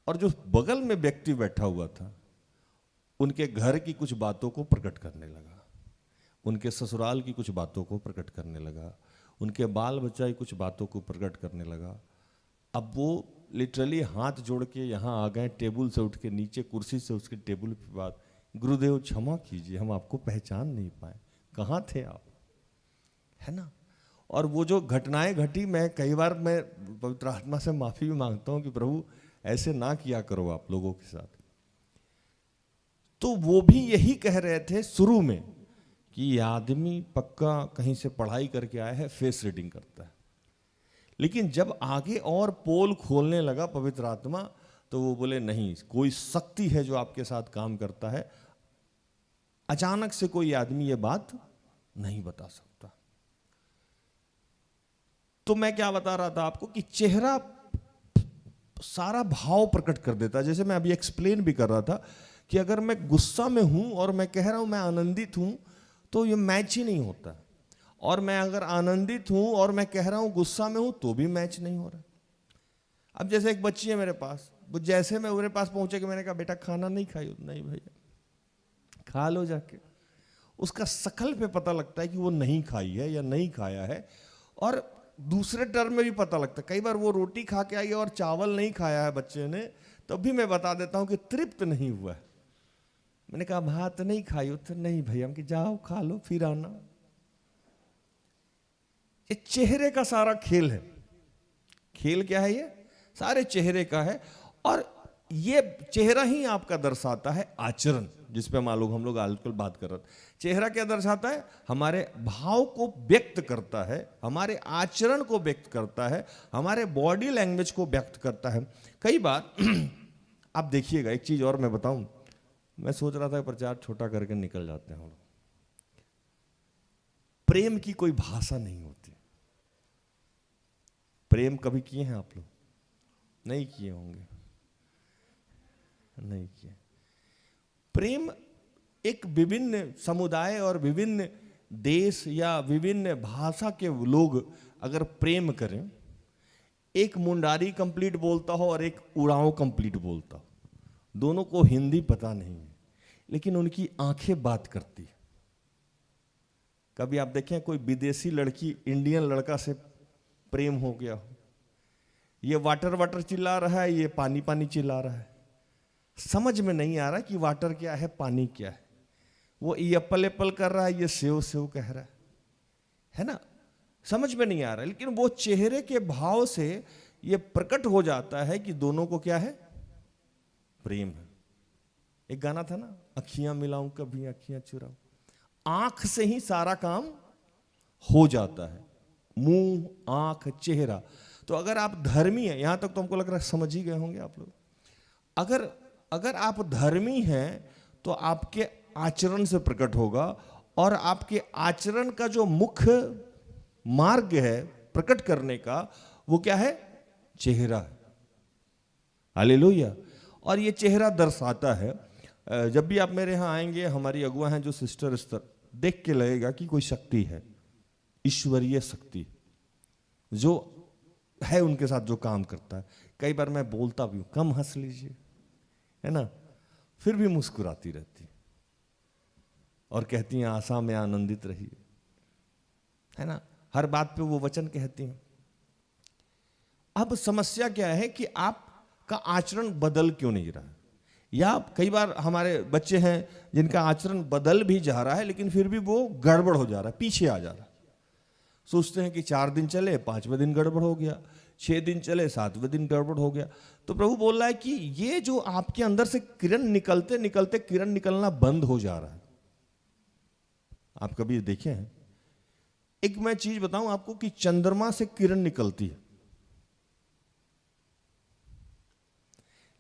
और जो बगल में व्यक्ति बैठा हुआ था उनके घर की कुछ बातों को प्रकट करने लगा, उनके ससुराल की कुछ बातों को प्रकट करने लगा, उनके बाल बच्चा की कुछ बातों को प्रकट करने लगा। अब वो लिटरली हाथ जोड़ के यहाँ आ गए, टेबल से उठ के नीचे कुर्सी से उसके टेबल पे बात, गुरुदेव क्षमा कीजिए हम आपको पहचान नहीं पाए, कहाँ थे आप, है ना। और वो जो घटनाएं घटी, मैं कई बार मैं पवित्र आत्मा से माफी भी मांगता हूँ कि प्रभु ऐसे ना किया करो आप लोगों के साथ। तो वो भी यही कह रहे थे शुरू में कि ये आदमी पक्का कहीं से पढ़ाई करके आया है, फेस रीडिंग करता है। लेकिन जब आगे और पोल खोलने लगा पवित्र आत्मा, तो वो बोले नहीं, कोई शक्ति है जो आपके साथ काम करता है, अचानक से कोई आदमी ये बात नहीं बता सकता। तो मैं क्या बता रहा था आपको कि चेहरा सारा भाव प्रकट कर देता है। जैसे मैं अभी एक्सप्लेन भी कर रहा था कि अगर मैं गुस्सा में हूं और मैं कह रहा हूं मैं आनंदित हूं, तो ये मैच ही नहीं होता। और मैं अगर आनंदित हूं और मैं कह रहा हूं गुस्सा में हूं, तो भी मैच नहीं हो रहा। अब जैसे एक बच्ची है मेरे पास, वो जैसे मैं मेरे पास पहुंचे कि मैंने कहा बेटा खाना नहीं खाई, नहीं भैया खा लो जाके, उसका शकल पे पता लगता है कि वो नहीं खाई है या नहीं खाया है। और दूसरे टर्म में भी पता लगता है, कई बार वो रोटी खा के आई है और चावल नहीं खाया है बच्चे ने, तब भी मैं बता देता हूं कि तृप्त नहीं हुआ है। मैंने कहा भात नहीं खाई, तो नहीं भैया, हम कि जाओ खा लो फिर आना। ये चेहरे का सारा खेल है। खेल क्या है? ये सारे चेहरे का है। और ये चेहरा ही आपका दर्शाता है आचरण, जिसपे हम लोग आजकल बात कर रहे थे। चेहरा क्या दर्शाता है? हमारे भाव को व्यक्त करता है, हमारे आचरण को व्यक्त करता है, हमारे बॉडी लैंग्वेज को व्यक्त करता है। कई बार आप देखिएगा, एक चीज और मैं बताऊं, मैं सोच रहा था प्रचार छोटा करके निकल जाते हैं हम लोग। प्रेम की कोई भाषा नहीं होती। प्रेम कभी किए हैं आप लोग? नहीं किए होंगे, नहीं किए। प्रेम एक विभिन्न समुदाय और विभिन्न देश या विभिन्न भाषा के लोग अगर प्रेम करें, एक मुंडारी कंप्लीट बोलता हो और एक उड़ाव कंप्लीट बोलता हो, दोनों को हिंदी पता नहीं है, लेकिन उनकी आंखें बात करती है। कभी आप देखें कोई विदेशी लड़की इंडियन लड़का से प्रेम हो गया हो, ये वाटर वाटर चिल्ला रहा है, ये पानी पानी चिल्ला रहा है, समझ में नहीं आ रहा कि वाटर क्या है पानी क्या है। वो ये एप्पल एप्पल कर रहा है, ये सेव सेव कह रहा है ना। समझ में नहीं आ रहा, लेकिन वो चेहरे के भाव से ये प्रकट हो जाता है कि दोनों को क्या है, प्रेम है। एक गाना था ना, अखियां मिलाऊं कभी अखियां चुराऊं, आंख से ही सारा काम हो जाता है, मुंह आंख चेहरा। तो अगर आप धर्मी हैं, यहां तक तो हमको लग रहा है समझ ही गए होंगे आप लोग। अगर आप धर्मी हैं तो आपके आचरण से प्रकट होगा, और आपके आचरण का जो मुख्य मार्ग है प्रकट करने का, वो क्या है, चेहरा है। हालेलुया। और ये चेहरा दर्शाता है, जब भी आप मेरे यहाँ आएंगे, हमारी अगुआ हैं जो सिस्टर स्तर, देख के लगेगा कि कोई शक्ति है, ईश्वरीय शक्ति जो है उनके साथ जो काम करता है। कई बार मैं बोलता भी हूँ, कम हंस लीजिए, है ना, फिर भी मुस्कुराती रहती और कहती हैं आशा में आनंदित रहिए, है ना, हर बात पे वो वचन कहती हैं। अब समस्या क्या है कि आपका आचरण बदल क्यों नहीं रहा है, या कई बार हमारे बच्चे हैं जिनका आचरण बदल भी जा रहा है लेकिन फिर भी वो गड़बड़ हो जा रहा है, पीछे आ जा रहा है। सोचते हैं कि 4 दिन चले, 5वें दिन गड़बड़ हो गया, 6 दिन चले, 7वें दिन गड़बड़ हो गया। तो प्रभु बोल रहा है कि ये जो आपके अंदर से किरण निकलते निकलते किरण निकलना बंद हो जा रहा है। आप कभी देखे हैं, एक मैं चीज बताऊं आपको कि चंद्रमा से किरण निकलती है,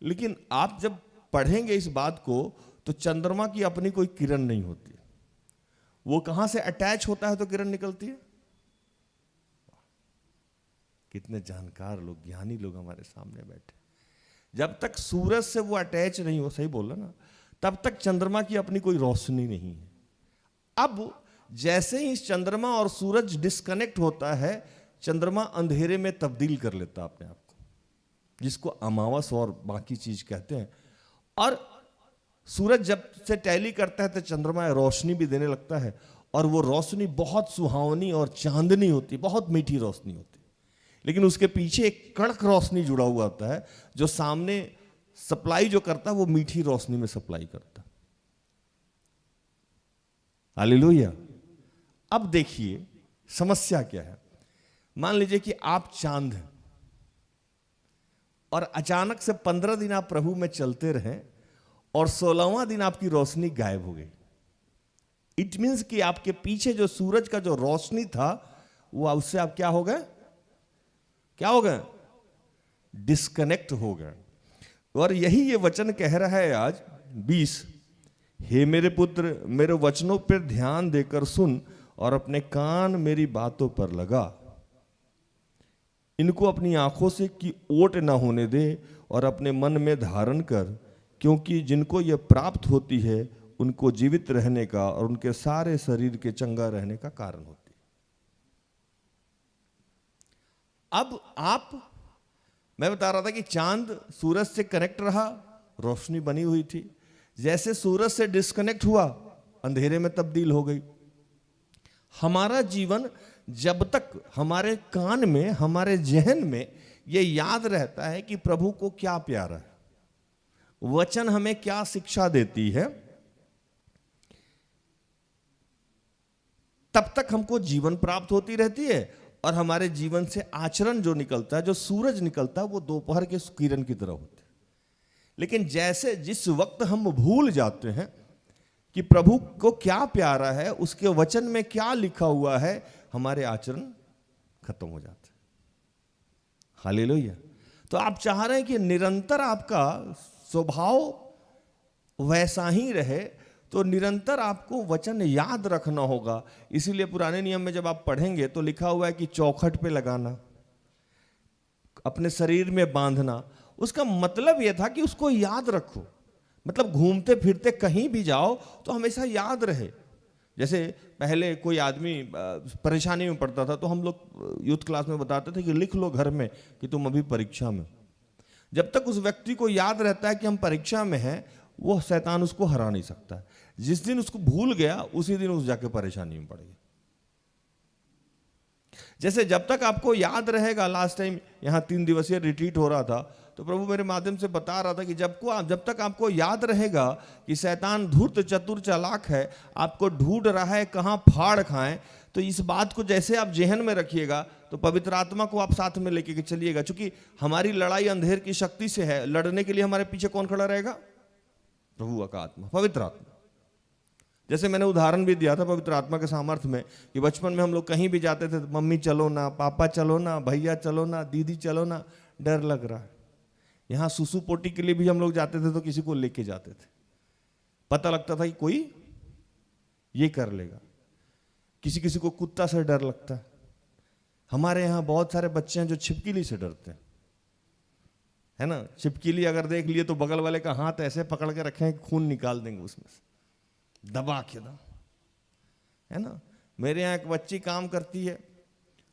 लेकिन आप जब पढ़ेंगे इस बात को तो चंद्रमा की अपनी कोई किरण नहीं होती, वो कहां से अटैच होता है तो किरण निकलती है। कितने जानकार लोग, ज्ञानी लोग हमारे सामने बैठे। जब तक सूरज से वो अटैच नहीं हो, सही बोल रहा ना, तब तक चंद्रमा की अपनी कोई रोशनी नहीं है। अब जैसे ही चंद्रमा और सूरज डिस्कनेक्ट होता है, चंद्रमा अंधेरे में तब्दील कर लेता अपने आप को, जिसको अमावस और बाकी चीज कहते हैं। और सूरज जब से टैली करता है तो चंद्रमा रोशनी भी देने लगता है, और वो रोशनी बहुत सुहावनी और चांदनी होती, बहुत मीठी रोशनी होती। लेकिन उसके पीछे एक कड़क रोशनी जुड़ा हुआ होता है, जो सामने सप्लाई जो करता है वो मीठी रोशनी में सप्लाई करता है। हालेलुया। अब देखिए समस्या क्या है। मान लीजिए कि आप चांद हैं और अचानक से 15 दिन आप प्रभु में चलते रहे और 16वां दिन आपकी रोशनी गायब हो गई। इट मीन्स कि आपके पीछे जो सूरज का जो रोशनी था वो उससे आप क्या हो गए, क्या हो गए, डिस्कनेक्ट हो गए। और यही ये वचन कह रहा है आज 20, हे मेरे पुत्र, मेरे वचनों पर ध्यान देकर सुन और अपने कान मेरी बातों पर लगा। इनको अपनी आंखों से की ओट ना होने दे और अपने मन में धारण कर, क्योंकि जिनको यह प्राप्त होती है उनको जीवित रहने का और उनके सारे शरीर के चंगा रहने का कारण होती है। अब मैं बता रहा था कि चांद सूरज से कनेक्ट रहा, रोशनी बनी हुई थी। जैसे सूरज से डिस्कनेक्ट हुआ, अंधेरे में तब्दील हो गई। हमारा जीवन जब तक हमारे कान में, हमारे जहन में ये याद रहता है कि प्रभु को क्या प्यारा है, वचन हमें क्या शिक्षा देती है, तब तक हमको जीवन प्राप्त होती रहती है। और हमारे जीवन से आचरण जो निकलता है, जो सूरज निकलता है, वो दोपहर के किरण की तरह होता है। लेकिन जैसे जिस वक्त हम भूल जाते हैं कि प्रभु को क्या प्यारा है, उसके वचन में क्या लिखा हुआ है, हमारे आचरण खत्म हो जाते हैं। हालेलुया। तो आप चाह रहे हैं कि निरंतर आपका स्वभाव वैसा ही रहे, तो निरंतर आपको वचन याद रखना होगा। इसीलिए पुराने नियम में जब आप पढ़ेंगे तो लिखा हुआ है कि चौखट पे लगाना, अपने शरीर में बांधना। उसका मतलब यह था कि उसको याद रखो, मतलब घूमते फिरते कहीं भी जाओ तो हमेशा याद रहे। जैसे पहले कोई आदमी परेशानी में पड़ता था तो हम लोग यूथ क्लास में बताते थे कि लिख लो घर में कि तुम अभी परीक्षा में। जब तक उस व्यक्ति को याद रहता है कि हम परीक्षा में हैं, वो शैतान उसको हरा नहीं सकता। जिस दिन उसको भूल गया, उसी दिन उस जाके परेशानी में पड़ गया। जैसे जब तक आपको याद रहेगा, लास्ट टाइम यहाँ 3 दिवसीय रिट्रीट हो रहा था तो प्रभु मेरे माध्यम से बता रहा था कि जब तक आपको याद रहेगा कि शैतान धूर्त चतुर चालाक है, आपको ढूंढ रहा है कहाँ फाड़ खाएं, तो इस बात को जैसे आप जेहन में रखिएगा तो पवित्र आत्मा को आप साथ में लेके चलिएगा, क्योंकि हमारी लड़ाई अंधेर की शक्ति से है। लड़ने के लिए हमारे पीछे कौन खड़ा रहेगा? प्रभु का आत्मा, पवित्र आत्मा। जैसे मैंने उदाहरण भी दिया था पवित्र आत्मा के सामर्थ्य में, कि बचपन में हम लोग कहीं भी जाते थे तो मम्मी चलो ना, पापा चलो ना, भैया चलो ना, दीदी चलो ना, डर लग रहा है। यहाँ सुसु पोटी के लिए भी हम लोग जाते थे तो किसी को लेके जाते थे, पता लगता था कि कोई ये कर लेगा। किसी किसी को कुत्ता से डर लगता है। हमारे यहाँ बहुत सारे बच्चे हैं जो छिपकली से डरते हैं, है ना। छिपकली अगर देख लिए तो बगल वाले का हाथ ऐसे पकड़ के रखें कि खून निकाल देंगे उसमें से, दबा के दम, है ना। मेरे यहाँ एक बच्ची काम करती है,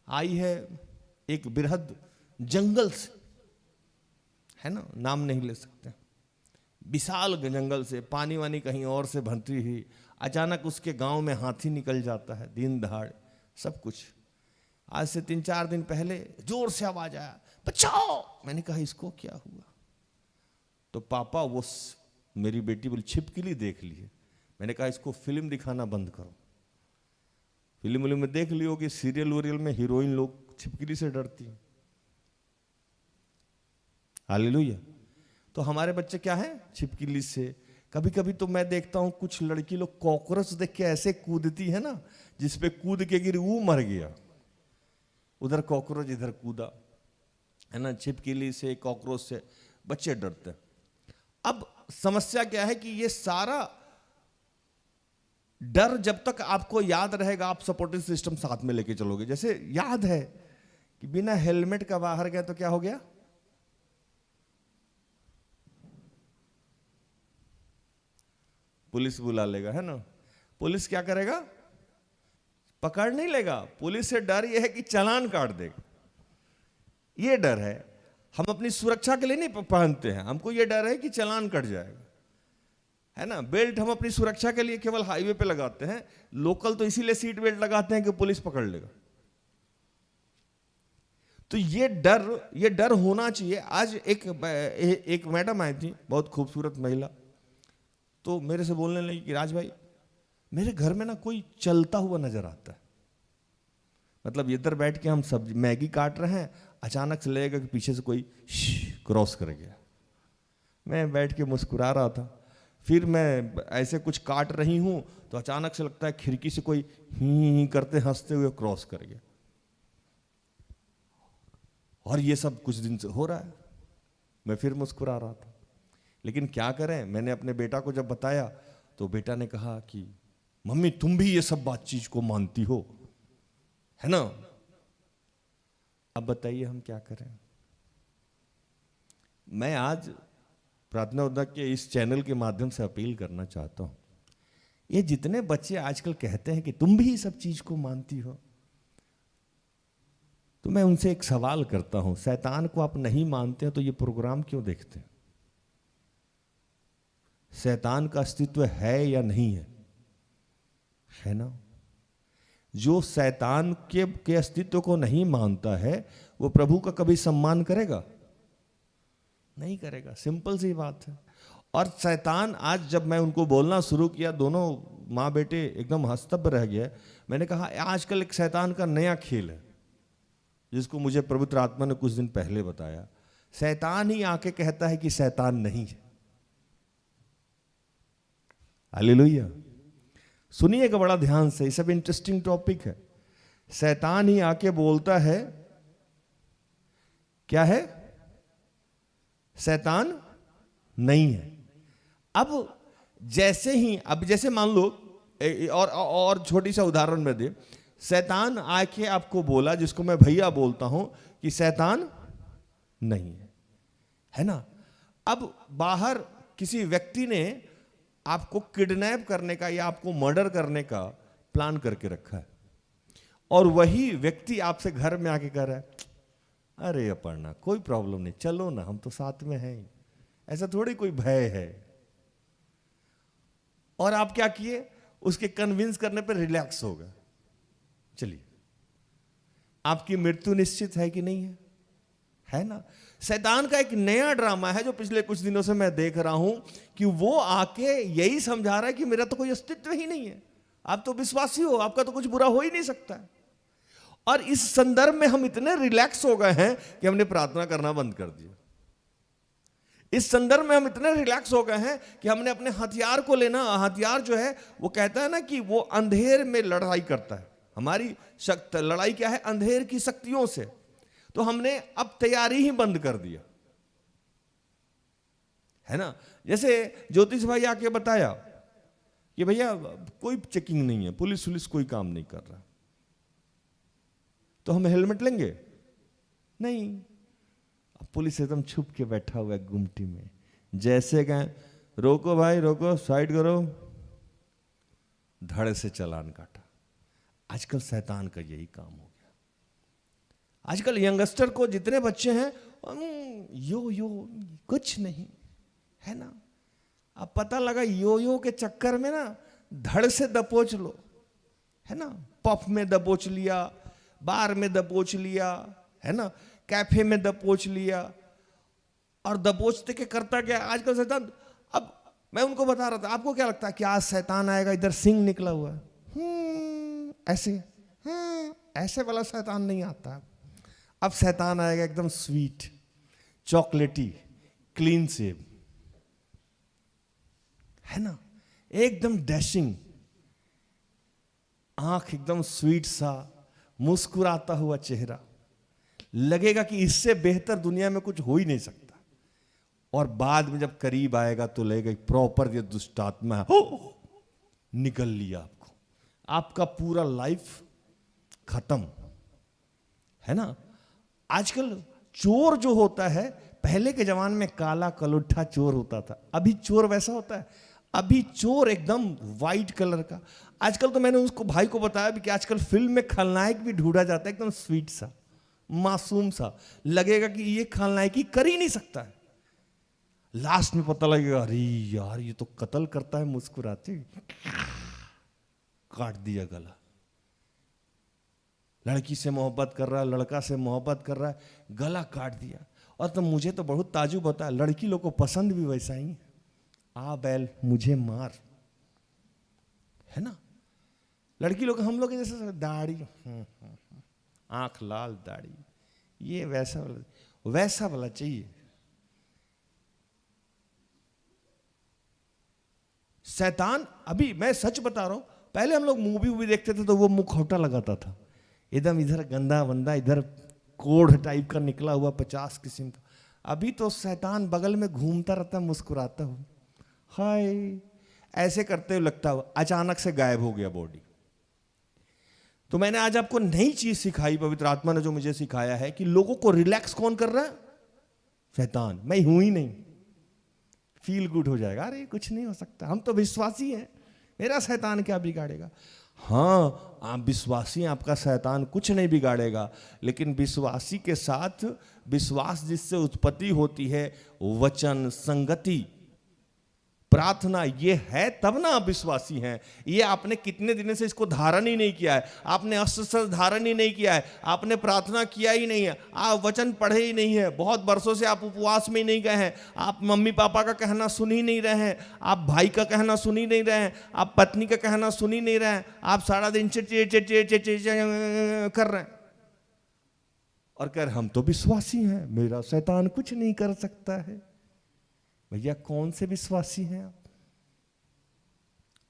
आई है एक बृहद जंगल से, है ना, नाम नहीं ले सकते, विशाल जंगल से, पानी वानी कहीं और से भरती हुई। अचानक उसके गांव में हाथी निकल जाता है, दिन दहाड़ सब कुछ। आज से 3-4 दिन पहले जोर से आवाज आया, बचाओ। मैंने कहा इसको क्या हुआ? तो पापा वो मेरी बेटी बोली छिपकली देख ली है। मैंने कहा इसको फिल्म दिखाना बंद करो। फिल्म में देख लियो कि सीरियल वोरियल में हीरोइन लोग छिपकली से डरती हैं। हालेलुया। तो हमारे बच्चे क्या हैं? छिपकली से। कभी कभी तो मैं देखता हूं कुछ लड़की लोग कॉकरोच देख के ऐसे कूदती है ना, जिसपे कूद के गिरी वो मर गया, उधर कॉकरोच इधर कूदा, है ना। छिपकली से, कॉकरोच से बच्चे डरते हैं। अब समस्या क्या है कि ये सारा डर जब तक आपको याद रहेगा, आप सपोर्टिव सिस्टम साथ में लेके चलोगे। जैसे याद है कि बिना हेलमेट का बाहर गए तो क्या हो गया? पुलिस बुला लेगा, है ना। पुलिस क्या करेगा? पकड़ नहीं लेगा। पुलिस से डर यह है कि चालान काट देगा, ये डर है। हम अपनी सुरक्षा के लिए नहीं पहनते हैं, हमको ये डर है कि चालान कट जाएगा, है ना। बेल्ट हम अपनी सुरक्षा के लिए केवल हाईवे पे लगाते हैं, लोकल तो इसीलिए सीट बेल्ट लगाते हैं कि पुलिस पकड़ लेगा। तो ये डर होना चाहिए। आज एक मैडम आई थी, बहुत खूबसूरत महिला, तो मेरे से बोलने लगी कि राज भाई मेरे घर में ना कोई चलता हुआ नजर आता है। मतलब इधर बैठ के हम सब्जी मैगी काट रहे हैं, अचानक से लगेगा कि पीछे से कोई क्रॉस कर गया। मैं बैठ के मुस्कुरा रहा था, फिर मैं ऐसे कुछ काट रही हूं तो अचानक से लगता है खिड़की से कोई ही करते हंसते हुए क्रॉस कर गया। और ये सब कुछ दिन से हो रहा है। मैं फिर मुस्कुरा रहा था, लेकिन क्या करें। मैंने अपने बेटा को जब बताया तो बेटा ने कहा कि मम्मी तुम भी ये सब बात चीज को मानती हो, है ना। अब बताइए हम क्या करें। मैं आज प्रार्थना उद्योग के इस चैनल के माध्यम से अपील करना चाहता हूं, ये जितने बच्चे आजकल कहते हैं कि तुम भी सब चीज को मानती हो, तो मैं उनसे एक सवाल करता हूं, शैतान को आप नहीं मानते हो तो ये प्रोग्राम क्यों देखते हैं? शैतान का अस्तित्व है या नहीं है? है ना। जो शैतान के अस्तित्व को नहीं मानता है वो प्रभु का कभी सम्मान करेगा? नहीं करेगा। सिंपल सी बात है। और शैतान, आज जब मैं उनको बोलना शुरू किया, दोनों माँ बेटे एकदम हस्तब्ध रह गए। मैंने कहा आजकल एक शैतान का नया खेल है, जिसको मुझे पवित्र आत्मा ने कुछ दिन पहले बताया। शैतान ही आके कहता है कि शैतान नहीं है। हालेलुया। सुनिएगा बड़ा ध्यान से, ये सब इंटरेस्टिंग टॉपिक है। शैतान ही आके बोलता है, क्या है? शैतान नहीं है। अब जैसे मान लो, और छोटी सा उदाहरण में दे, शैतान आके आपको बोला, जिसको मैं भैया बोलता हूं, कि शैतान नहीं है, है ना। अब बाहर किसी व्यक्ति ने आपको किडनैप करने का या आपको मर्डर करने का प्लान करके रखा है, और वही व्यक्ति आपसे घर में आके कह रहा है, अरे अपर्णा कोई प्रॉब्लम नहीं, चलो ना, हम तो साथ में हैं, ऐसा थोड़ी कोई भय है। और आप क्या किए? उसके कन्विंस करने पर रिलैक्स हो गए। चलिए, आपकी मृत्यु निश्चित है कि नहीं है? है ना। शैतान का एक नया ड्रामा है जो पिछले कुछ दिनों से मैं देख रहा हूं, कि वो आके यही समझा रहा है कि मेरा तो कोई अस्तित्व ही नहीं है। आप तो विश्वासी हो, आपका तो कुछ बुरा हो ही नहीं सकता है। और इस संदर्भ में हम इतने रिलैक्स हो गए हैं कि हमने प्रार्थना करना बंद कर दिया। इस संदर्भ में हम इतने रिलैक्स हो गए हैं कि हमने अपने हथियार को लेना, हथियार जो है वो कहता है ना कि वो अंधेर में लड़ाई करता है। हमारी शक्ति लड़ाई क्या है? अंधेर की शक्तियों से। तो हमने अब तैयारी ही बंद कर दिया है ना। जैसे ज्योतिष भाई आके बताया कि भैया कोई चेकिंग नहीं है, पुलिस कोई काम नहीं कर रहा, तो हम हेलमेट लेंगे? नहीं। अब पुलिस एकदम छुप के बैठा हुआ है गुमटी में, जैसे कहें रोको भाई रोको, साइड करो, धड़ से चालान काटा। आजकल शैतान का यही काम हो गया। आजकल यंगस्टर को जितने बच्चे हैं यो कुछ नहीं है ना। अब पता लगा यो के चक्कर में ना धड़ से दबोच लो है ना। पफ में दबोच लिया, बार में दबोच लिया है ना, कैफे में दबोच लिया, और दबोचते के करता क्या आजकल शैतान। अब मैं उनको बता रहा था, आपको क्या लगता है कि आज शैतान आएगा इधर सिंह निकला हुआ है ऐसे वाला शैतान नहीं आता। अब शैतान आएगा एकदम स्वीट, चॉकलेटी, क्लीन सेव है ना, एकदम डैशिंग, आंख एकदम स्वीट सा, मुस्कुराता हुआ चेहरा, लगेगा कि इससे बेहतर दुनिया में कुछ हो ही नहीं सकता। और बाद में जब करीब आएगा तो लगेगा प्रॉपर ये दुष्टात्मा है, निकल लिया आपको, आपका पूरा लाइफ खत्म है ना। आजकल चोर जो होता है, पहले के जमाने में काला कलुट्ठा चोर होता था, अभी चोर वैसा होता है, अभी चोर एकदम वाइट कलर का। आजकल तो मैंने उसको भाई को बताया भी कि आजकल फिल्म में खलनायक भी ढूंढा जाता है एकदम स्वीट सा, मासूम सा, लगेगा कि ये खलनायकी कर ही नहीं सकता है। लास्ट में पता लगेगा अरे यार ये तो कत्ल करता है, मुस्कुराते काट दिया गला। लड़की से मोहब्बत कर रहा है, लड़का से मोहब्बत कर रहा है, गला काट दिया। और तो मुझे तो बहुत ताजुब होता है, लड़की लोग को पसंद भी वैसा ही है, आ बैल मुझे मार है ना। लड़की लोग हम लोग जैसे दाढ़ी, आंख लाल, दाढ़ी, ये वैसा वाला चाहिए। शैतान, अभी मैं सच बता रहा हूं, पहले हम लोग मूवी देखते थे तो वो मुखौटा लगाता था, एकदम इधर गंदा बंदा, इधर कोढ़ टाइप का निकला हुआ 50 किस्म का। अभी तो शैतान बगल में घूमता रहता, मुस्कुराता हूं, हाय ऐसे करते हुए लगता हुआ अचानक से गायब हो गया बॉडी। तो मैंने आज आपको नई चीज सिखाई, पवित्र आत्मा ने जो मुझे सिखाया है कि लोगों को रिलैक्स कौन कर रहा है? शैतान। मैं हूं ही नहीं, फील गुड हो जाएगा, अरे कुछ नहीं हो सकता, हम तो विश्वासी हैं, मेरा शैतान क्या बिगाड़ेगा। हाँ आप विश्वासी हैं, आपका शैतान कुछ नहीं बिगाड़ेगा, लेकिन विश्वासी के साथ विश्वास जिससे उत्पत्ति होती है, वचन, संगति, प्रार्थना, ये है तब ना आप विश्वासी हैं। ये आपने कितने दिनों से इसको धारण ही नहीं किया है, आपने अस्त्र धारण ही नहीं किया है, आपने प्रार्थना किया ही नहीं है, आप वचन पढ़े ही नहीं है, बहुत वर्षों से आप उपवास में ही नहीं गए हैं, आप मम्मी पापा का कहना सुन ही नहीं रहे हैं, आप भाई का कहना सुन ही नहीं रहे हैं, आप पत्नी का कहना सुन ही नहीं रहे हैं, आप सारा दिन कर रहे हैं और कह रहे हम तो विश्वासी हैं, मेरा शैतान कुछ नहीं कर सकता है। भैया कौन से विश्वासी हैं आप?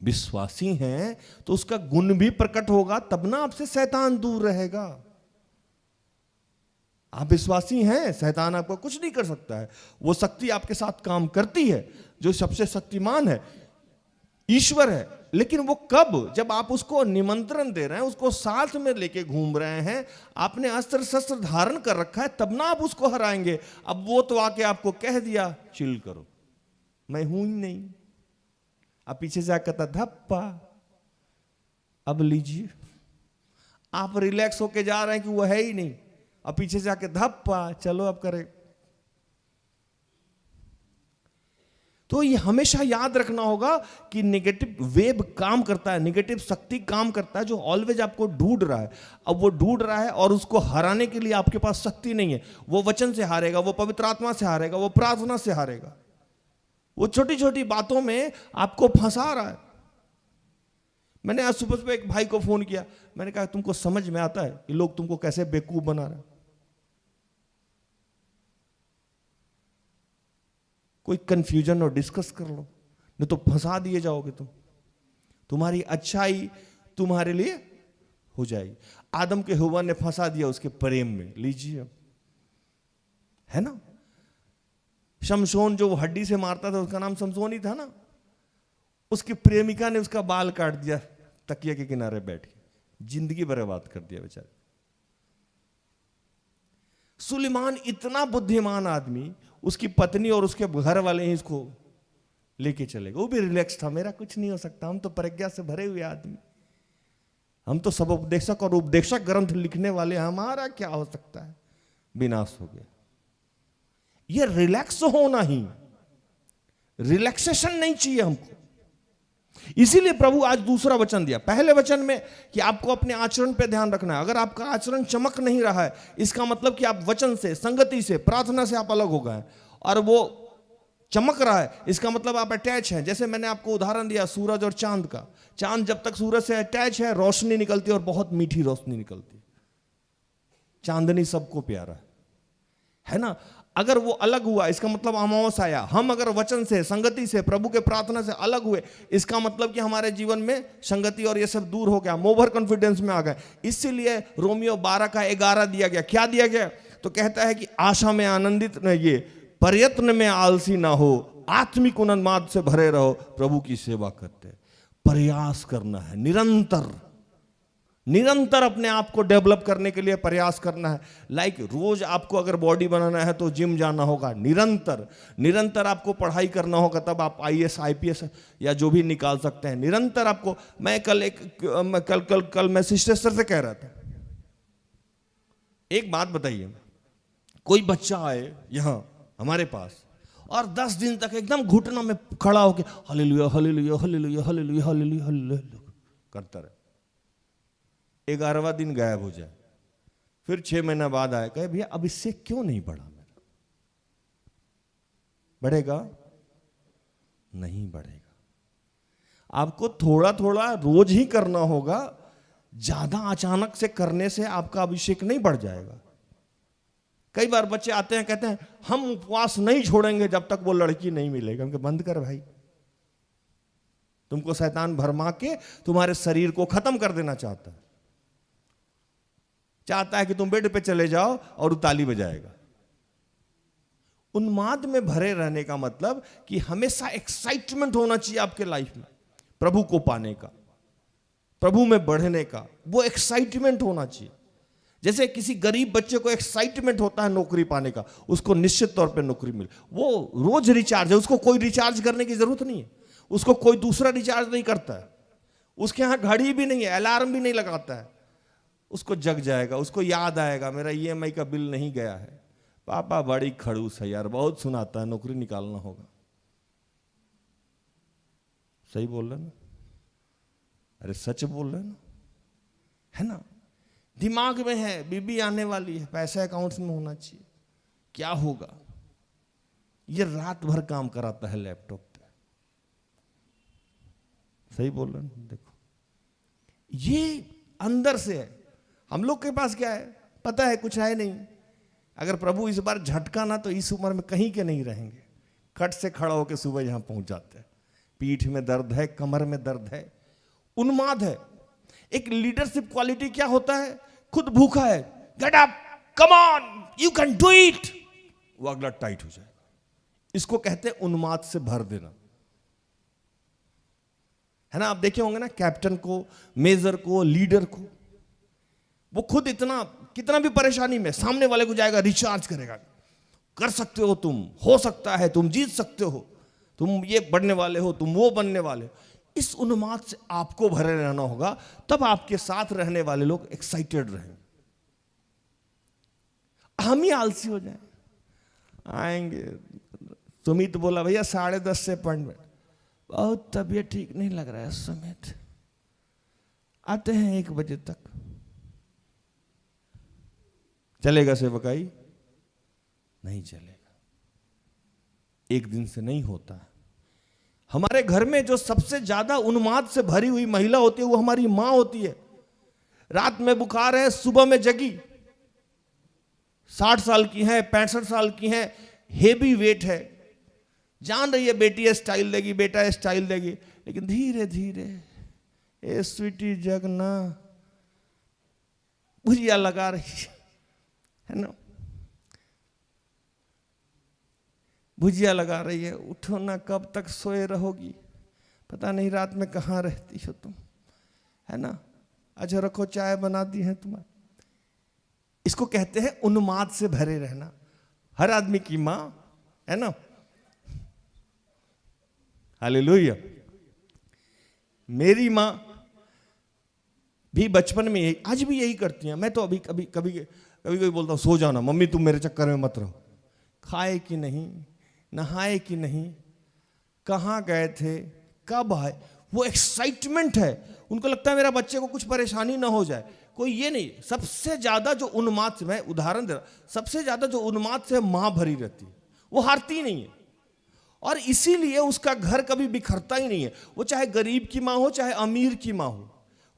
विश्वासी हैं तो उसका गुण भी प्रकट होगा, तब ना आपसे शैतान दूर रहेगा। आप विश्वासी हैं, शैतान आपको कुछ नहीं कर सकता है। वो शक्ति आपके साथ काम करती है, जो सबसे शक्तिमान है, ईश्वर है, लेकिन वो कब? जब आप उसको निमंत्रण दे रहे हैं, उसको साथ में लेके घूम रहे हैं, आपने अस्त्र शस्त्र धारण कर रखा है, तब ना आप उसको हराएंगे। अब वो तो आके आपको कह दिया चिल करो, मैं हूं ही नहीं, अब पीछे से कहता धप्पा, अब लीजिए, आप रिलैक्स होके जा रहे हैं कि वो है ही नहीं, अब पीछे से आके धप्पा, चलो अब करें। तो ये हमेशा याद रखना होगा कि नेगेटिव वेव काम करता है, नेगेटिव शक्ति काम करता है, जो ऑलवेज आपको ढूंढ रहा है। अब वो ढूंढ रहा है और उसको हराने के लिए आपके पास शक्ति नहीं है। वो वचन से हारेगा, वो पवित्र आत्मा से हारेगा, वो प्रार्थना से हारेगा। वो छोटी छोटी बातों में आपको फंसा रहा है। मैंने आज सुबह सुबह एक भाई को फोन किया, मैंने कहा तुमको समझ में आता है कि लोग तुमको कैसे बेवकूफ बना रहे हैं? कोई कंफ्यूजन और डिस्कस कर लो, नहीं तो फंसा दिए जाओगे तुम। तुम्हारी अच्छाई तुम्हारे लिए हो जाएगी। आदम के हव्वा ने फंसा दिया उसके प्रेम में, लीजिए, है ना। शमशोन जो हड्डी से मारता था उसका नाम शमशोन ही था ना, उसकी प्रेमिका ने उसका बाल काट दिया तकिया के किनारे बैठ के, जिंदगी बर्बाद कर दिया बेचारे। सुलेमान इतना बुद्धिमान आदमी, उसकी पत्नी और उसके घर वाले ही इसको लेके चले गए। वो भी रिलैक्स था, मेरा कुछ नहीं हो सकता, हम तो प्रज्ञा से भरे हुए आदमी, हम तो सब उपदेशक और उपदेशक ग्रंथ लिखने वाले, हमारा क्या हो सकता है। विनाश हो गया। ये रिलैक्स होना ही, रिलैक्सेशन नहीं चाहिए हमको। इसीलिए प्रभु आज दूसरा वचन दिया। पहले वचन में कि आपको अपने आचरण पे ध्यान रखना है। अगर आपका आचरण चमक नहीं रहा है, इसका मतलब कि आप वचन से, संगति से, प्रार्थना से आप अलग हो गए। और वो चमक रहा है, इसका मतलब आप अटैच हैं। जैसे मैंने आपको उदाहरण दिया सूरज और चांद का। चांद जब तक सूरज से अटैच है, रोशनी निकलती है और बहुत मीठी रोशनी निकलती है। चांदनी सबको प्यारा है ना। अगर वो अलग हुआ, इसका मतलब अमावस आया। हम अगर वचन से, संगति से, प्रभु के प्रार्थना से अलग हुए, इसका मतलब कि हमारे जीवन में संगति और ये सब दूर हो गया, ओवर कॉन्फिडेंस में आ गए। इसीलिए रोमियो 12 का 11 दिया गया। क्या दिया गया? तो कहता है कि आशा में आनंदित रहिए, प्रयत्न में आलसी ना हो, आत्मिक उन्माद से भरे रहो, प्रभु की सेवा करते। प्रयास करना है, निरंतर निरंतर अपने आप को डेवलप करने के लिए प्रयास करना है। लाइक रोज आपको अगर बॉडी बनाना है तो जिम जाना होगा, निरंतर निरंतर आपको पढ़ाई करना होगा, तब आप IAS IPS या जो भी निकाल सकते हैं। निरंतर आपको, मैं कल मैं सिस्टर से कह रहा था, एक बात बताइए, कोई बच्चा आए यहां हमारे पास और 10 दिन तक एकदम घुटना में खड़ा होकर hallelujah hallelujah hallelujah hallelujah hallelujah hallelujah करता रहे, 11वां दिन गायब हो जाए, फिर 6 महीना बाद आए, कहे भैया अब इससे क्यों नहीं बढ़ा मेरा? बढ़ेगा? नहीं बढ़ेगा। आपको थोड़ा थोड़ा रोज ही करना होगा। ज्यादा अचानक से करने से आपका अभिषेक नहीं बढ़ जाएगा। कई बार बच्चे आते हैं, कहते हैं हम उपवास नहीं छोड़ेंगे जब तक वो लड़की नहीं मिलेगी। उनके बंद कर भाई, तुमको शैतान भरमा के तुम्हारे शरीर को खत्म कर देना चाहता है कि तुम बेड पे चले जाओ और ताली बजाएगा। उन्माद में भरे रहने का मतलब कि हमेशा एक्साइटमेंट होना चाहिए आपके लाइफ में, प्रभु को पाने का, प्रभु में बढ़ने का, वो एक्साइटमेंट होना चाहिए। जैसे किसी गरीब बच्चे को एक्साइटमेंट होता है नौकरी पाने का, उसको निश्चित तौर पे नौकरी मिले, वो रोज रिचार्ज है, उसको कोई रिचार्ज करने की जरूरत नहीं है, उसको कोई दूसरा रिचार्ज नहीं करता है, उसके यहाँ घड़ी भी नहीं है, अलार्म भी नहीं लगाता है, उसको जग जाएगा, उसको याद आएगा मेरा EMI का बिल नहीं गया है, पापा बड़ी खड़ूस है यार, बहुत सुनाता है, नौकरी निकालना होगा। सही बोल रहे ना? अरे सच बोल रहे ना, है ना। दिमाग में है बीबी आने वाली है, पैसा अकाउंट्स में होना चाहिए, क्या होगा। ये रात भर काम कराता है लैपटॉप पे। सही बोल रहे हैं? देखो ये अंदर से है। हम लोग के पास क्या है पता है, कुछ है नहीं। अगर प्रभु इस बार झटका ना तो इस उम्र में कहीं के नहीं रहेंगे। खट से खड़ा होकर सुबह यहां पहुंच जाते हैं, पीठ में दर्द है, कमर में दर्द है, उन्माद है। एक लीडरशिप क्वालिटी क्या होता है? खुद भूखा है, get up, come on, you can do it, वो अगला टाइट हो जाए। इसको कहते हैं उन्माद से भर देना, है ना। आप देखे होंगे ना कैप्टन को, मेजर को, लीडर को, वो खुद इतना कितना भी परेशानी में सामने वाले को जाएगा, रिचार्ज करेगा, कर सकते हो तुम, हो सकता है तुम जीत सकते हो, तुम ये बनने वाले हो, तुम वो बनने वाले हो। इस उन्माद से आपको भरे रहना होगा, तब आपके साथ रहने वाले लोग एक्साइटेड रहें। हम ही आलसी हो जाए, आएंगे। सुमित बोला भैया 10:30 से अपॉइंटमेंट, बहुत तबीयत ठीक नहीं लग रहा है सुमित, आते हैं 1 बजे तक। चलेगा सेवकाई? नहीं चलेगा, एक दिन से नहीं होता। हमारे घर में जो सबसे ज्यादा उन्माद से भरी हुई महिला होती है वो हमारी मां होती है। रात में बुखार है, सुबह में जगी, 60 साल की है, 65 साल की है, हेवी वेट है, जान रही है बेटी स्टाइल देगी, बेटा स्टाइल देगी, लेकिन धीरे धीरे ए स्वीटी जगना भुजिया लगा रही है ना, भुजिया लगा रही है, उठो ना, कब तक सोए रहोगी, पता नहीं रात में कहाँ रहती हो तुम, है ना, अच्छा रखो चाय बना दी है तुम्हारी। इसको कहते हैं उन्माद से भरे रहना। हर आदमी की मां है ना, हालेलुया। मेरी मां भी बचपन में यही, आज भी यही करती हैं। मैं तो अभी कभी कभी कभी कभी बोलता हूँ सो जाओ ना मम्मी, तुम मेरे चक्कर में मत रहो। खाए कि नहीं, नहाए कि नहीं, कहाँ गए थे, कब आए, वो एक्साइटमेंट है। उनको लगता है मेरा बच्चे को कुछ परेशानी ना हो जाए। कोई ये नहीं, सबसे ज्यादा जो उन्माद से, मैं उदाहरण दे रहा, सबसे ज्यादा जो उन्माद से मां भरी रहती है, वो हारती नहीं है, और इसीलिए उसका घर कभी बिखरता ही नहीं है। वो चाहे गरीब की मां हो चाहे अमीर की मां हो,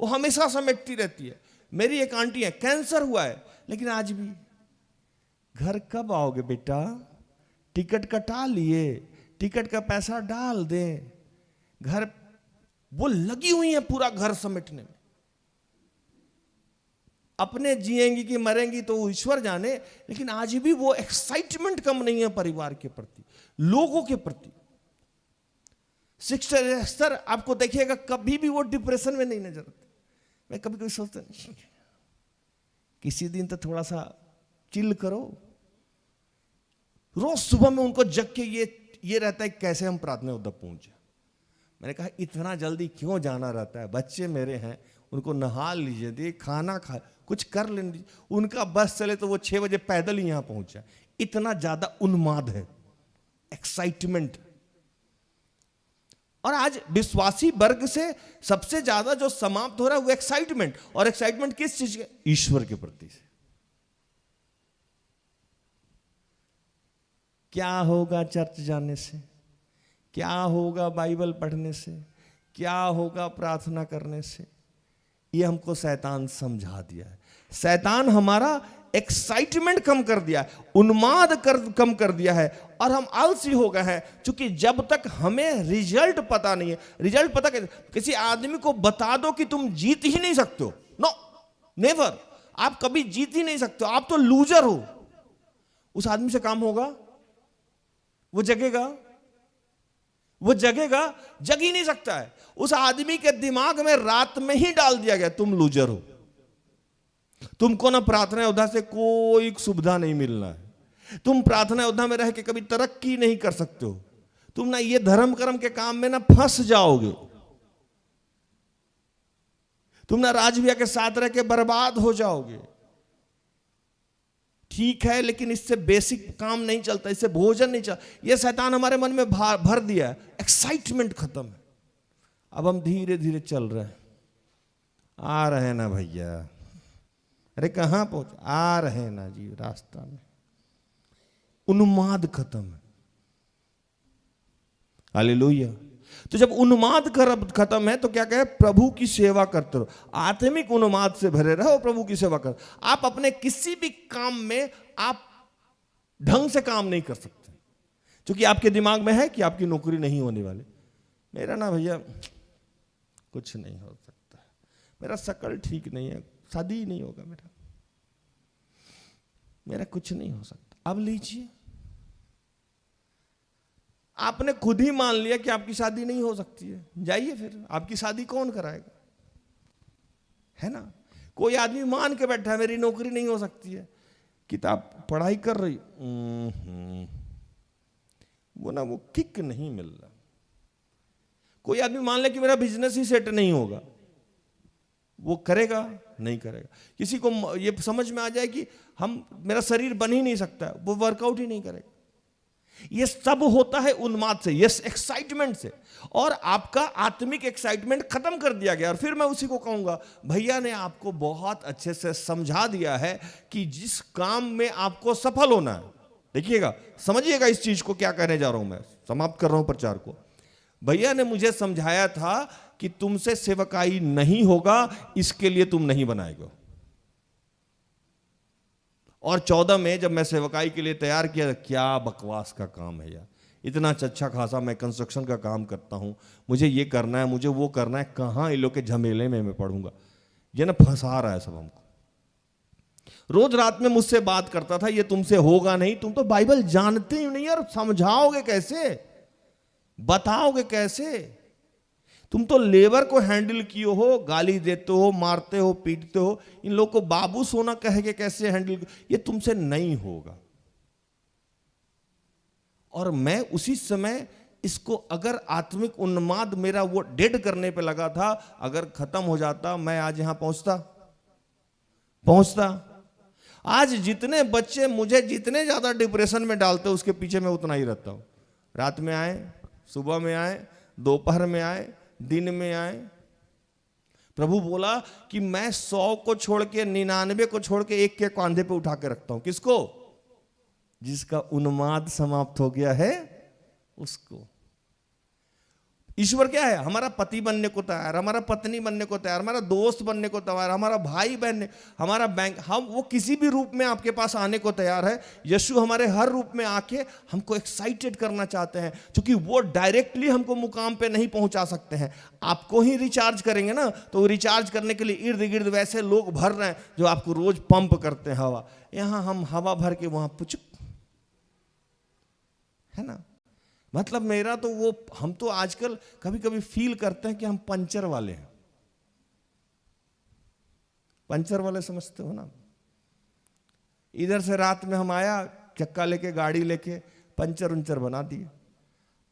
वो हमेशा समेटती रहती है। मेरी एक आंटी है, कैंसर हुआ है, लेकिन आज भी घर कब आओगे बेटा, टिकट कटा लिए, टिकट का पैसा डाल दे, घर, वो लगी हुई है पूरा घर समेटने में। अपने जिएंगी कि मरेंगी तो ईश्वर जाने, लेकिन आज भी वो एक्साइटमेंट कम नहीं है परिवार के प्रति, लोगों के प्रति। सिस्टर एस्टर आपको देखिएगा कभी भी वो डिप्रेशन में नहीं नजर आते। मैं कभी कभी सोचता नहीं, किसी दिन तो थोड़ा सा चिल करो। रोज सुबह में उनको जग के ये रहता है कैसे हम प्रार्थना उद्धव पहुंचे। मैंने कहा इतना जल्दी क्यों जाना रहता है, बच्चे मेरे हैं, उनको नहा लीजिए, दे खाना खा, कुछ कर लेने दीजिए। उनका बस चले तो वो 6 बजे पैदल ही यहां पहुंचा। इतना ज्यादा उन्माद है, एक्साइटमेंट। और आज विश्वासी वर्ग से सबसे ज्यादा जो समाप्त हो रहा है वो एक्साइटमेंट। और एक्साइटमेंट किस चीज के, ईश्वर के प्रति से। क्या होगा चर्च जाने से, क्या होगा बाइबल पढ़ने से, क्या होगा प्रार्थना करने से, ये हमको शैतान समझा दिया है। शैतान हमारा एक्साइटमेंट कम कर दिया है, उन्माद कम कर दिया है, और हम आलसी हो गए हैं। क्योंकि जब तक हमें रिजल्ट पता नहीं है, रिजल्ट पता किसी आदमी को बता दो कि तुम जीत ही नहीं सकते हो, नो नेवर, आप कभी जीत ही नहीं सकते हो, आप तो लूजर हो, उस आदमी से काम होगा? वो जगेगा? वो जगेगा? जग ही नहीं सकता है। उस आदमी के दिमाग में रात में ही डाल दिया गया तुम लूजर हो, तुमको ना प्रार्थना योद्धा से कोई सुविधा नहीं मिलना है, तुम प्रार्थना योद्धा में रह के कभी तरक्की नहीं कर सकते हो, तुम ना ये धर्म कर्म के काम में ना फंस जाओगे, तुम ना राजविया के साथ रह के बर्बाद हो जाओगे। ठीक है, लेकिन इससे बेसिक काम नहीं चलता, इससे भोजन नहीं चलता। ये शैतान हमारे मन में भर दिया है, एक्साइटमेंट खत्म है। अब हम धीरे धीरे चल रहे हैं, आ रहे हैं ना भैया, अरे कहां पहुंच, आ रहे हैं ना जी रास्ता में। उन्माद खत्म है, हालेलुया। तो जब उन्माद खत्म है तो क्या कहे, प्रभु की सेवा करते रहो, आत्मिक उन्माद से भरे रहो, प्रभु की सेवा करो। आप अपने किसी भी काम में आप ढंग से काम नहीं कर सकते, क्योंकि आपके दिमाग में है कि आपकी नौकरी नहीं होने वाली। मेरा ना भैया कुछ नहीं हो सकता, मेरा शकल ठीक नहीं है, शादी ही नहीं होगा मेरा कुछ नहीं हो सकता। अब लीजिए, आपने खुद ही मान लिया कि आपकी शादी नहीं हो सकती है, जाइए फिर, आपकी शादी कौन कराएगा, है ना। कोई आदमी मान के बैठा है मेरी नौकरी नहीं हो सकती है, किताब पढ़ाई कर रही, वो ना वो किक नहीं मिल रहा। कोई आदमी मान ले कि मेरा बिजनेस ही सेट नहीं होगा, वो करेगा नहीं करेगा। किसी को ये समझ में आ जाए कि मेरा शरीर बन ही नहीं सकता, वो वर्कआउट ही नहीं करेगा। ये सब होता है उन्माद से, यस, एक्साइटमेंट से। और आपका आत्मिक एक्साइटमेंट खत्म कर दिया गया। और फिर मैं उसी को कहूंगा, भैया ने आपको बहुत अच्छे से समझा दिया है कि जिस काम में आपको सफल होना है, देखिएगा, समझिएगा इस चीज को क्या कहने जा रहा हूं मैं, समाप्त कर रहा हूं प्रचार को। भैया ने मुझे समझाया था कि तुमसे सेवकाई नहीं होगा, इसके लिए तुम नहीं बनाएगा। और 14 में जब मैं सेवकाई के लिए तैयार किया, क्या बकवास का काम है यार, इतना अच्छा खासा मैं कंस्ट्रक्शन का काम करता हूं, मुझे ये करना है, मुझे वो करना है, कहां इन लोग के झमेले में मैं पढ़ूंगा। ये ना फंसा रहा है सब हमको। रोज रात में मुझसे बात करता था, ये तुमसे होगा नहीं, तुम तो बाइबल जानते ही नहीं यार, समझाओगे कैसे, बताओगे कैसे, तुम तो लेबर को हैंडल किए हो, गाली देते हो, मारते हो, पीटते हो, इन लोग को बाबू सोना कह के कैसे हैंडल, ये तुमसे नहीं होगा। और मैं उसी समय इसको, अगर आत्मिक उन्माद मेरा वो डेड करने पे लगा था, अगर खत्म हो जाता, मैं आज यहां पहुंचता। आज जितने बच्चे मुझे जितने ज्यादा डिप्रेशन में डालते, उसके पीछे मैं उतना ही रहता हूं। रात में आए, सुबह में आए, दोपहर में आए, दिन में आए। प्रभु बोला कि मैं 100 को छोड़ के 99 को छोड़ के एक के कांधे पे उठा के रखता हूं। किसको? जिसका उन्माद समाप्त हो गया है उसको। ईश्वर क्या है? हमारा पति बनने को तैयार, हमारा पत्नी बनने को तैयार, हमारा दोस्त बनने को तैयार, हमारा भाई बहन, हमारा बैंक, हम वो किसी भी रूप में आपके पास आने को तैयार है। यीशु हमारे हर रूप में आके हमको एक्साइटेड करना चाहते हैं, क्योंकि वो डायरेक्टली हमको मुकाम पे नहीं पहुंचा सकते हैं। आपको ही रिचार्ज करेंगे ना, तो रिचार्ज करने के लिए इर्द गिर्द वैसे लोग भर रहे हैं जो आपको रोज पंप करते हैं हवा। यहां हम हवा भर के वहां पुचुक, है ना। मतलब मेरा तो वो, हम तो आजकल कभी कभी फील करते हैं कि हम पंचर वाले हैं। पंचर वाले समझते हो ना। इधर से रात में हम आया, चक्का लेके, गाड़ी लेके, पंचर उंचर बना दिए।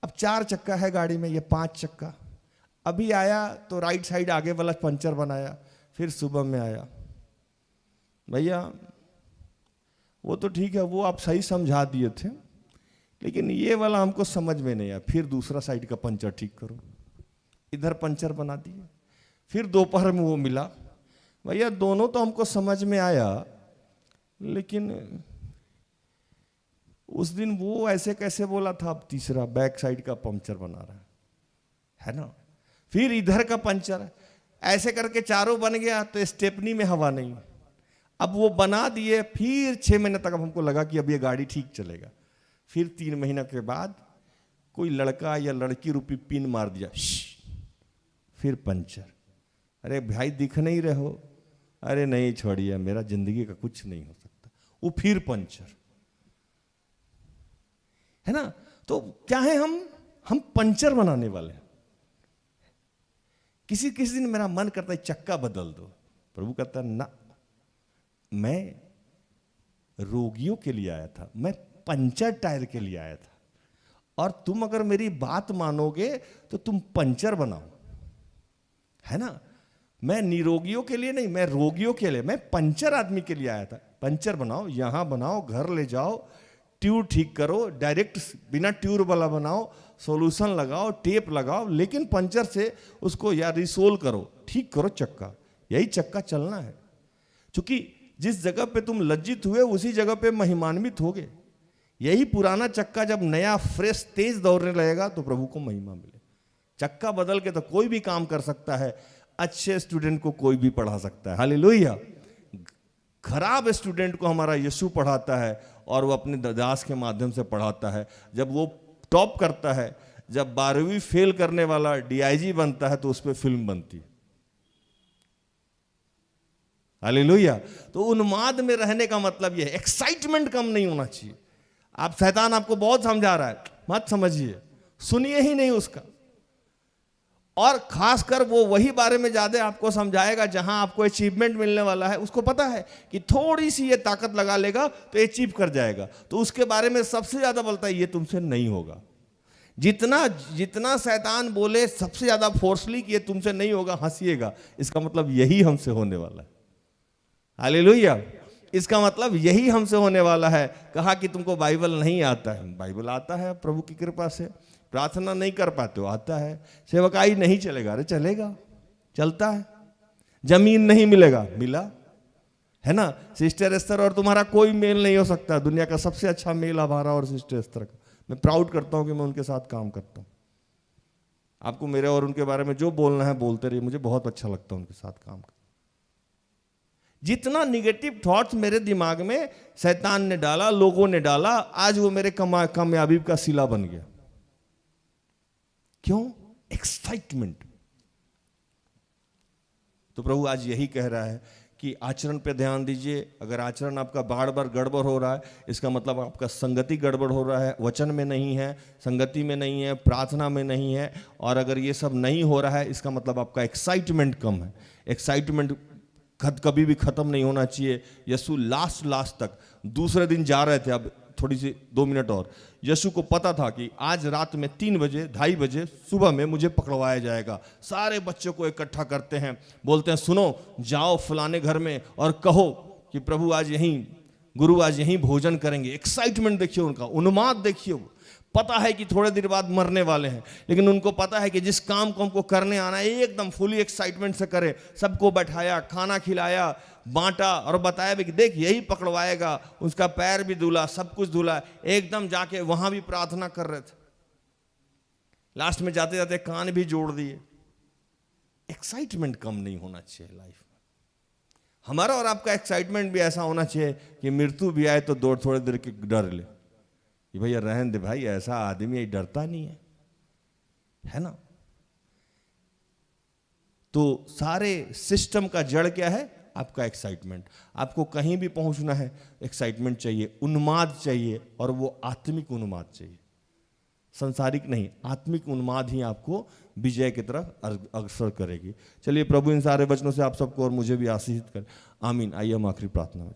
अब 4 चक्का है गाड़ी में, ये 5 चक्का। अभी आया तो राइट साइड आगे वाला पंचर बनाया, फिर सुबह में आया। भैया वो तो ठीक है, वो आप सही समझा दिए थे, लेकिन ये वाला हमको समझ में नहीं आया। फिर दूसरा साइड का पंचर ठीक करो, इधर पंचर बना दिए। फिर दोपहर में वो मिला। भैया दोनों तो हमको समझ में आया, लेकिन उस दिन वो ऐसे कैसे बोला था, अब तीसरा बैक साइड का पंचर बना रहा है ना। फिर इधर का पंचर, ऐसे करके चारों बन गया, तो स्टेपनी में हवा नहीं। अब वो बना दिए। फिर 6 महीने तक अब हमको लगा कि अब ये गाड़ी ठीक चलेगा। फिर 3 महीने के बाद कोई लड़का या लड़की रूपी पिन मार दिया, फिर पंचर। अरे भाई दिख नहीं रहे हो? अरे नहीं छोड़िए, मेरा जिंदगी का कुछ नहीं हो सकता। वो फिर पंचर, है ना। तो क्या है, हम पंचर बनाने वाले हैं। किसी दिन मेरा मन करता है चक्का बदल दो। प्रभु कहता है ना, मैं रोगियों के लिए आया था, मैं पंचर टायर के लिए आया था। और तुम अगर मेरी बात मानोगे तो तुम पंचर बनाओ, है ना। मैं निरोगियों के लिए नहीं, मैं रोगियों के लिए, मैं पंचर आदमी के लिए आया था। पंचर बनाओ, यहां बनाओ, घर ले जाओ, ट्यूब ठीक करो, डायरेक्ट बिना ट्यूब वाला बनाओ, सॉल्यूशन लगाओ, टेप लगाओ, लेकिन पंचर से उसको या रिसोल्व करो, ठीक करो चक्का। यही चक्का चलना है, क्योंकि जिस जगह पे तुम लज्जित हुए उसी जगह पे महिमान्वित होगे। यही पुराना चक्का जब नया फ्रेश तेज दौड़ने लगेगा तो प्रभु को महिमा मिले। चक्का बदल के तो कोई भी काम कर सकता है। अच्छे स्टूडेंट को कोई भी पढ़ा सकता है, हालेलुया। खराब स्टूडेंट को हमारा यीशु पढ़ाता है, और वो अपने दास के माध्यम से पढ़ाता है। जब वो टॉप करता है, जब 12वीं फेल करने वाला DIG बनता है, तो उस पर फिल्म बनती है, हालेलुया। तो उन्माद में रहने का मतलब यह है, एक्साइटमेंट कम नहीं होना चाहिए। आप, शैतान आपको बहुत समझा रहा है, मत समझिए, सुनिए ही नहीं उसका। और खासकर वो वही बारे में ज्यादा आपको समझाएगा जहां आपको अचीवमेंट मिलने वाला है। उसको पता है कि थोड़ी सी ये ताकत लगा लेगा तो अचीव कर जाएगा, तो उसके बारे में सबसे ज्यादा बोलता है ये तुमसे नहीं होगा। जितना शैतान बोले सबसे ज्यादा फोर्सली कि ये तुमसे नहीं होगा, हंसिएगा, इसका मतलब यही हमसे होने वाला है, हालेलुया। इसका मतलब यही हमसे होने वाला है। कहा कि तुमको बाइबल नहीं आता है, बाइबल आता है प्रभु की कृपा से। प्रार्थना नहीं कर पाते हो, आता है। सेवकाई नहीं चलेगा, अरे चलेगा, चलता है। जमीन नहीं मिलेगा, मिला, है ना। सिस्टर एस्तर और तुम्हारा कोई मेल नहीं हो सकता। दुनिया का सबसे अच्छा मेल हमारा और सिस्टर एस्तर का। मैं प्राउड करता हूं कि मैं उनके साथ काम करता हूं। आपको मेरे और उनके बारे में जो बोलना है बोलते रहिए, मुझे बहुत अच्छा लगता है उनके साथ काम कर। जितना निगेटिव थॉट्स मेरे दिमाग में शैतान ने डाला, लोगों ने डाला, आज वो मेरे कामयाबी का सिला बन गया। क्यों? एक्साइटमेंट। तो प्रभु आज यही कह रहा है कि आचरण पे ध्यान दीजिए। अगर आचरण आपका बार बार गड़बड़ हो रहा है, इसका मतलब आपका संगति गड़बड़ हो रहा है, वचन में नहीं है, संगति में नहीं है, प्रार्थना में नहीं है। और अगर ये सब नहीं हो रहा है, इसका मतलब आपका एक्साइटमेंट कम है। एक्साइटमेंट कभी भी खत्म नहीं होना चाहिए। यीशु लास्ट तक दूसरे दिन जा रहे थे, अब थोड़ी सी 2 मिनट और। यीशु को पता था कि आज रात में 3 बजे 2:30 बजे सुबह में मुझे पकड़वाया जाएगा। सारे बच्चों को इकट्ठा करते हैं, बोलते हैं सुनो, जाओ फलाने घर में और कहो कि प्रभु आज यहीं, गुरु आज यहीं भोजन करेंगे। एक्साइटमेंट देखिए उनका, उन्माद देखिए। पता है कि थोड़े देर बाद मरने वाले हैं, लेकिन उनको पता है कि जिस काम को हमको करने आना है एकदम फुली एक्साइटमेंट से करें। सबको बैठाया, खाना खिलाया, बांटा और बताया भी कि देख यही पकड़वाएगा। उसका पैर भी धुला, सब कुछ धुला, एकदम जाके वहां भी प्रार्थना कर रहे थे। लास्ट में जाते जाते कान भी जोड़ दिए। एक्साइटमेंट कम नहीं होना चाहिए लाइफ में। हमारा और आपका एक्साइटमेंट भी ऐसा होना चाहिए कि मृत्यु भी आए तो दौड़ थोड़ी देर के डर ले कि भैया रहने दे भाई, ऐसा आदमी डरता नहीं है ना। तो सारे सिस्टम का जड़ क्या है? आपका एक्साइटमेंट। आपको कहीं भी पहुंचना है, एक्साइटमेंट चाहिए, उन्माद चाहिए, और वो आत्मिक उन्माद चाहिए, संसारिक नहीं। आत्मिक उन्माद ही आपको विजय की तरफ अग्रसर करेगी। चलिए प्रभु इन सारे वचनों से आप सबको और मुझे भी आशीषित करें। आमीन। आइए हम आखिरी प्रार्थना में।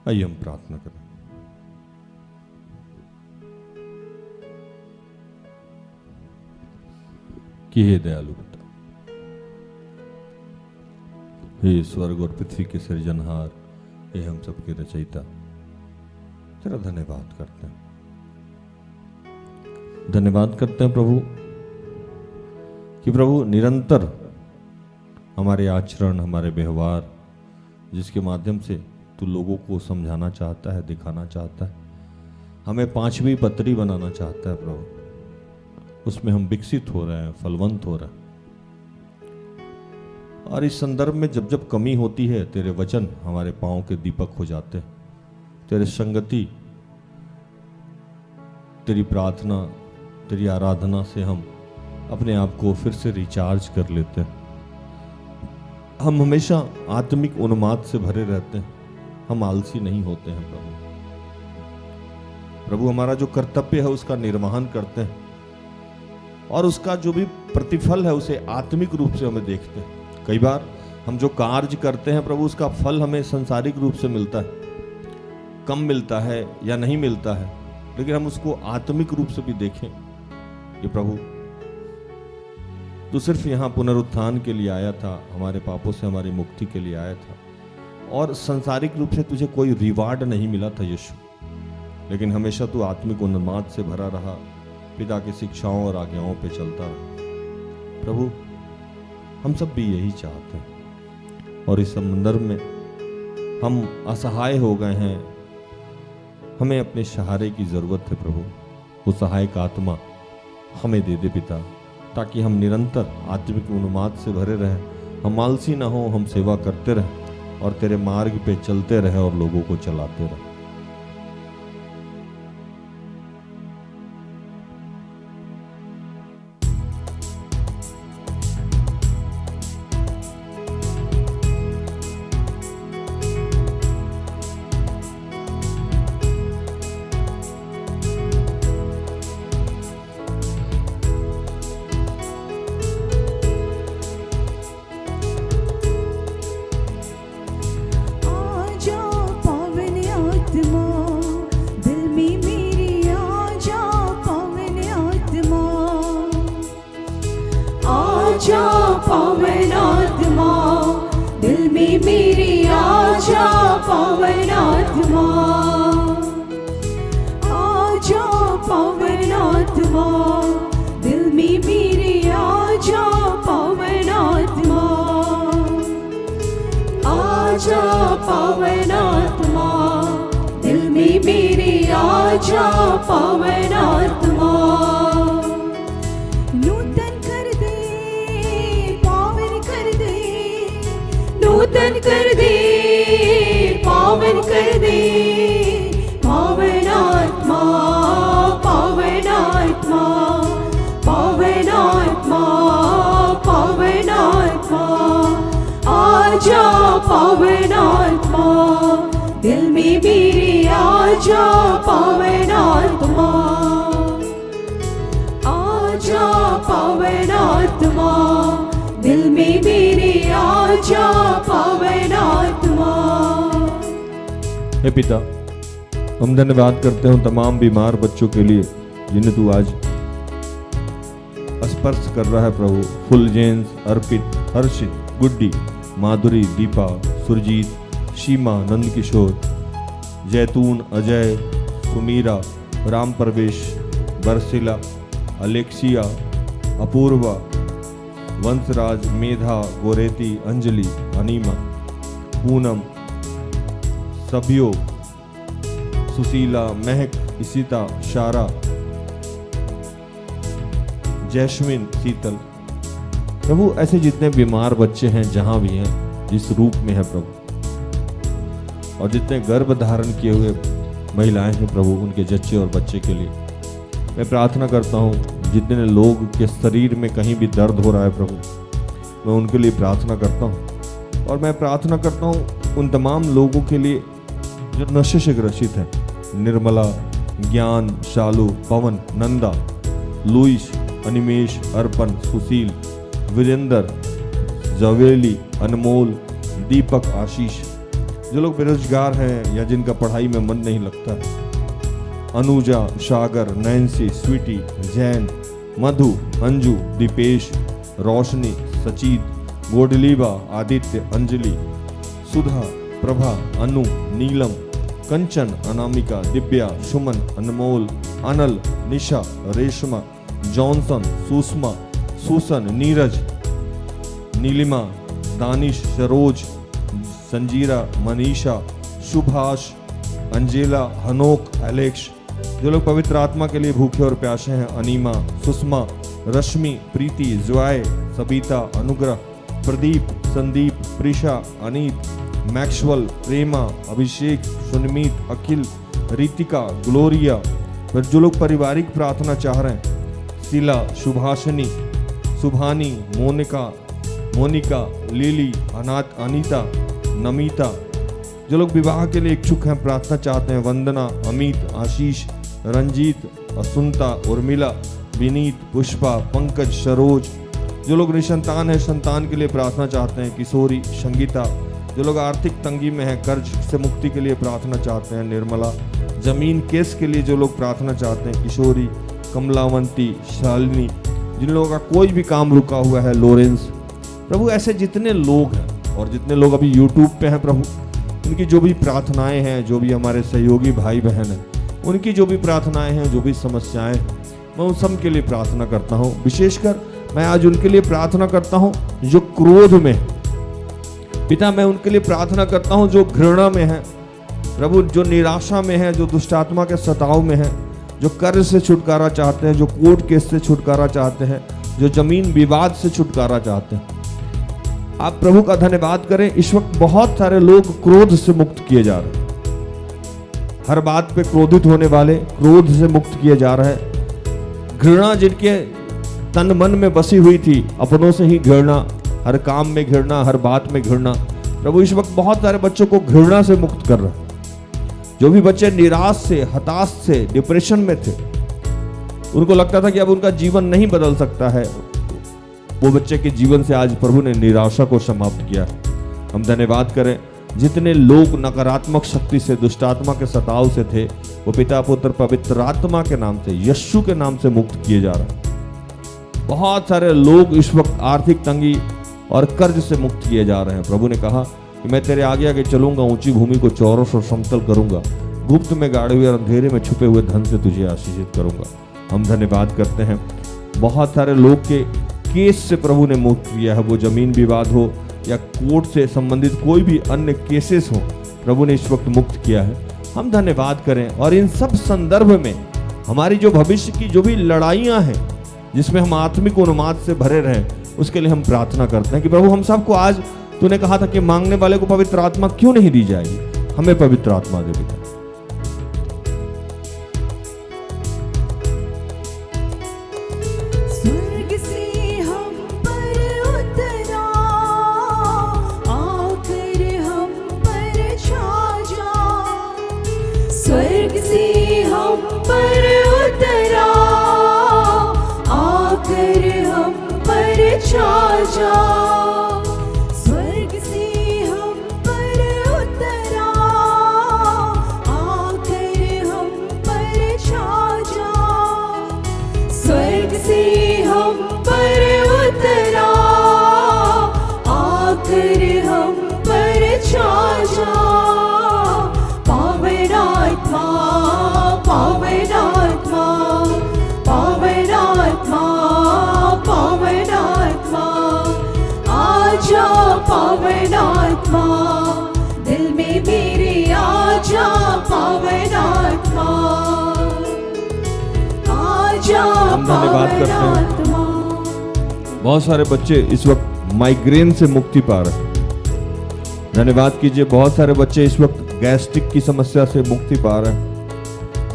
आइए हम प्रार्थना करें। कि हे दयालु पिता, हे स्वर्ग और पृथ्वी के सृजनहार, हे हम सबके रचयिता, तेरा धन्यवाद करते हैं। धन्यवाद करते हैं प्रभु कि प्रभु निरंतर हमारे आचरण, हमारे व्यवहार, जिसके माध्यम से तू लोगों को समझाना चाहता है, दिखाना चाहता है, हमें 5वीं पत्री बनाना चाहता है प्रभु, उसमें हम विकसित हो रहे हैं, फलवंत हो रहे हैं। और इस संदर्भ में जब जब कमी होती है, तेरे वचन हमारे पांव के दीपक हो जाते हैं। तेरे संगति, तेरी प्रार्थना, तेरी आराधना से हम अपने आप को फिर से रिचार्ज कर लेते हैं। हम हमेशा आत्मिक उन्माद से भरे रहते हैं, हम आलसी नहीं होते हैं प्रभु। प्रभु हमारा जो कर्तव्य है उसका निर्वहन करते हैं, और उसका जो भी प्रतिफल है उसे आत्मिक रूप से हमें देखते हैं। कई बार हम जो कार्य करते हैं प्रभु, उसका फल हमें सांसारिक रूप से मिलता है, कम मिलता है या नहीं मिलता है, लेकिन हम उसको आत्मिक रूप से भी देखें कि प्रभु तू सिर्फ यहाँ पुनरुत्थान के लिए आया था, हमारे पापों से हमारी मुक्ति के लिए आया था, और सांसारिक रूप से तुझे कोई रिवार्ड नहीं मिला था यीशु, लेकिन हमेशा तू आत्मिक उन्माद से भरा रहा, पिता की शिक्षाओं और आज्ञाओं पे चलता रहा। प्रभु हम सब भी यही चाहते हैं, और इस संदर्भ में हम असहाय हो गए हैं, हमें अपने सहारे की जरूरत है प्रभु। वो सहायक आत्मा हमें दे दे पिता, ताकि हम निरंतर आत्मिक उन्माद से भरे रहें, हम आलसी ना हो, हम सेवा करते रहें और तेरे मार्ग पे चलते रहे और लोगों को चलाते रहे। आजा पावन पवन आत्मा, आजा पवन आत्मा, दिल में मेरे आजा पवन आत्मा, आजा पवन आत्मा, दिल में मेरे आजा पवन आत्मा। नूतन कर दे, पावन कर दे, नूतन कर दे, पावन कर दे, पावन आत्मा, पावन आत्मा, पावन आत्मा, पावन आत्मा, आजा पावन आत्मा, दिल में मेरे आजा पावन आत्मा, आजा पावन आत्मा, दिल में मेरे आजा पावन आत्मा। हे पिता, हम धन्यवाद करते हैं तमाम बीमार बच्चों के लिए जिन्हें तू आज स्पर्श कर रहा है प्रभु। फुलजेंस, अर्पित, हर्षित, गुड्डी, माधुरी, दीपा, सुरजीत, शीमा, नंद किशोर, जैतून, अजय, सुमीरा, राम प्रवेश, बरसिला, अलेक्सिया, अपूर्वा, वंशराज, मेधा, गोरेती, अंजलि, अनीमा, पूनम, सभियो, सुशीला, महक, इशिता, शारा, जैस्मिन, शीतल। प्रभु ऐसे जितने बीमार बच्चे हैं जहां भी हैं, जिस रूप में है प्रभु, और जितने गर्भ धारण किए हुए महिलाएं हैं प्रभु, उनके जच्चे और बच्चे के लिए मैं प्रार्थना करता हूं। जितने लोग के शरीर में कहीं भी दर्द हो रहा है प्रभु, मैं उनके लिए प्रार्थना करता हूं। और मैं प्रार्थना करता हूं उन तमाम लोगों के लिए जो नशे से ग्रसित हैं। निर्मला, ज्ञान, शालू, पवन, नंदा, लुइस, अनिमेश, अर्पण, सुशील, वीरेंद्र, जवेली, अनमोल, दीपक, आशीष, जो लोग बेरोजगार हैं या जिनका पढ़ाई में मन नहीं लगता है। अनुजा, सागर, नैन्सी, स्वीटी, जैन, मधु, अंजू, दीपेश, रोशनी, सचित, गोडलीबा, आदित्य, अंजलि, सुधा, प्रभा, अनु, नीलम, कंचन, अनामिका, दिव्या, सुमन, अनमोल, अनल, निशा, रेशमा, जॉनसन, सुषमा, सुसन, नीरज, नीलिमा, दानिश, सरोज, संजीरा, मनीषा, सुभाष, अंजेला, हनोक, एलेक्स, जो लोग पवित्र आत्मा के लिए भूखे और प्यासे हैं। अनीमा, सुषमा, रश्मि, प्रीति, ज्वाय, सबिता, अनुग्रह, प्रदीप, संदीप, प्रिशा, अनीत, मैक्सवेल, प्रेमा, अभिषेक, सुनमीत, अखिल, रितिका, ग्लोरिया। फिर जो लोग पारिवारिक प्रार्थना चाह रहे हैं, शीला, सुभाषिनी, सुभानी, मोनिका, लिली, अनीता, नमिता। जो लोग विवाह के लिए इच्छुक हैं, प्रार्थना चाहते हैं, वंदना, अमित, आशीष, रंजीत, असुंता, उर्मिला, विनीत, पुष्पा, पंकज, सरोज। जो लोग निसंतान हैं, संतान के लिए प्रार्थना चाहते हैं, किशोरी, संगीता। जो लोग आर्थिक तंगी में हैं, कर्ज से मुक्ति के लिए प्रार्थना चाहते हैं, निर्मला। जमीन केस के लिए जो लोग प्रार्थना चाहते हैं, किशोरी, कमलावंती, शालिनी। जिन लोगों का कोई भी काम रुका हुआ है, लॉरेंस। प्रभु ऐसे जितने लोग हैं और जितने लोग अभी यूट्यूब पे हैं प्रभु, उनकी जो भी प्रार्थनाएं हैं, जो भी हमारे सहयोगी भाई बहन हैं, उनकी जो भी प्रार्थनाएं हैं, जो भी समस्याएं, मैं उन सब के लिए प्रार्थना करता हूं। विशेषकर मैं आज उनके लिए प्रार्थना करता हूं जो क्रोध में, पिता मैं उनके लिए प्रार्थना करता हूं जो घृणा में है प्रभु, जो निराशा में है, जो दुष्टात्मा के सताव में है, जो कर्ज से छुटकारा चाहते हैं, जो कोर्ट केस से छुटकारा चाहते हैं, जो जमीन विवाद से छुटकारा चाहते हैं। आप प्रभु का धन्यवाद करें। इस वक्त बहुत सारे लोग क्रोध से मुक्त किए जा रहे हैं। हर बात पे क्रोधित होने वाले क्रोध से मुक्त किए जा रहे हैं। घृणा जिनके तन मन में बसी हुई थी, अपनों से ही घृणा, हर काम में घृणा, हर बात में घृणा, प्रभु इस वक्त बहुत सारे बच्चों को घृणा से मुक्त कर रहे हैं। जो भी बच्चे निराश से, हताश से, डिप्रेशन में थे, उनको लगता था कि अब उनका जीवन नहीं बदल सकता है, वो बच्चे के जीवन से आज प्रभु ने निराशा को समाप्त किया। हम धन्यवाद करें। जितने लोग नकारात्मक शक्ति से, दुष्टात्मा के सताव से थे, वो पिता, पुत्र, पवित्र आत्मा के नाम से, यीशु के नाम से मुक्त किए जा रहे हैं। बहुत सारे लोग इस वक्त आर्थिक तंगी और कर्ज से मुक्त किए जा रहे हैं। प्रभु ने कहा कि मैं तेरे आगे आगे चलूंगा, ऊंची भूमि को चौरस और समतल करूंगा, गुप्त में गाड़े हुए और अंधेरे में छुपे हुए धन से तुझे आशीषित करूंगा। हम धन्यवाद करते हैं, बहुत सारे लोग के केस से प्रभु ने मुक्त किया है, वो जमीन विवाद हो या कोर्ट से संबंधित कोई भी अन्य केसेस हो, प्रभु ने इस वक्त मुक्त किया है। हम धन्यवाद करें और इन सब संदर्भ में हमारी जो भविष्य की जो भी लड़ाइयां हैं जिसमें हम आत्मिक उन्माद से भरे रहें, उसके लिए हम प्रार्थना करते हैं कि प्रभु हम सबको, आज तूने कहा था कि मांगने वाले को पवित्र आत्मा क्यों नहीं दी जाएगी, हमें पवित्र आत्मा दे पिता। स्वर्ग से हम पर उतरा, आकर हम पर छा जा। स्वर्ग से हम पर उतरा, आकर हम पर छा जा। स्वर्ग से हम पर उतरा, आकर हम पर छा जा। स्वर्ग से हम पर उतरा, आकर हम पर छा जा। पावन आत्मा, पावन आत्मा, पावन आत्मा, पावन आत्मा, आजा पावन आत्मा, दिल में मेरे आजा पावन आत्मा, आजा हम धन्यवाद पावन करते हैं। आत्मा। बहुत सारे बच्चे इस वक्त माइग्रेन से मुक्ति पा रहे हैं। धन्यवाद कीजिए, बहुत सारे बच्चे इस वक्त गैस्ट्रिक की समस्या से मुक्ति पा रहे हैं।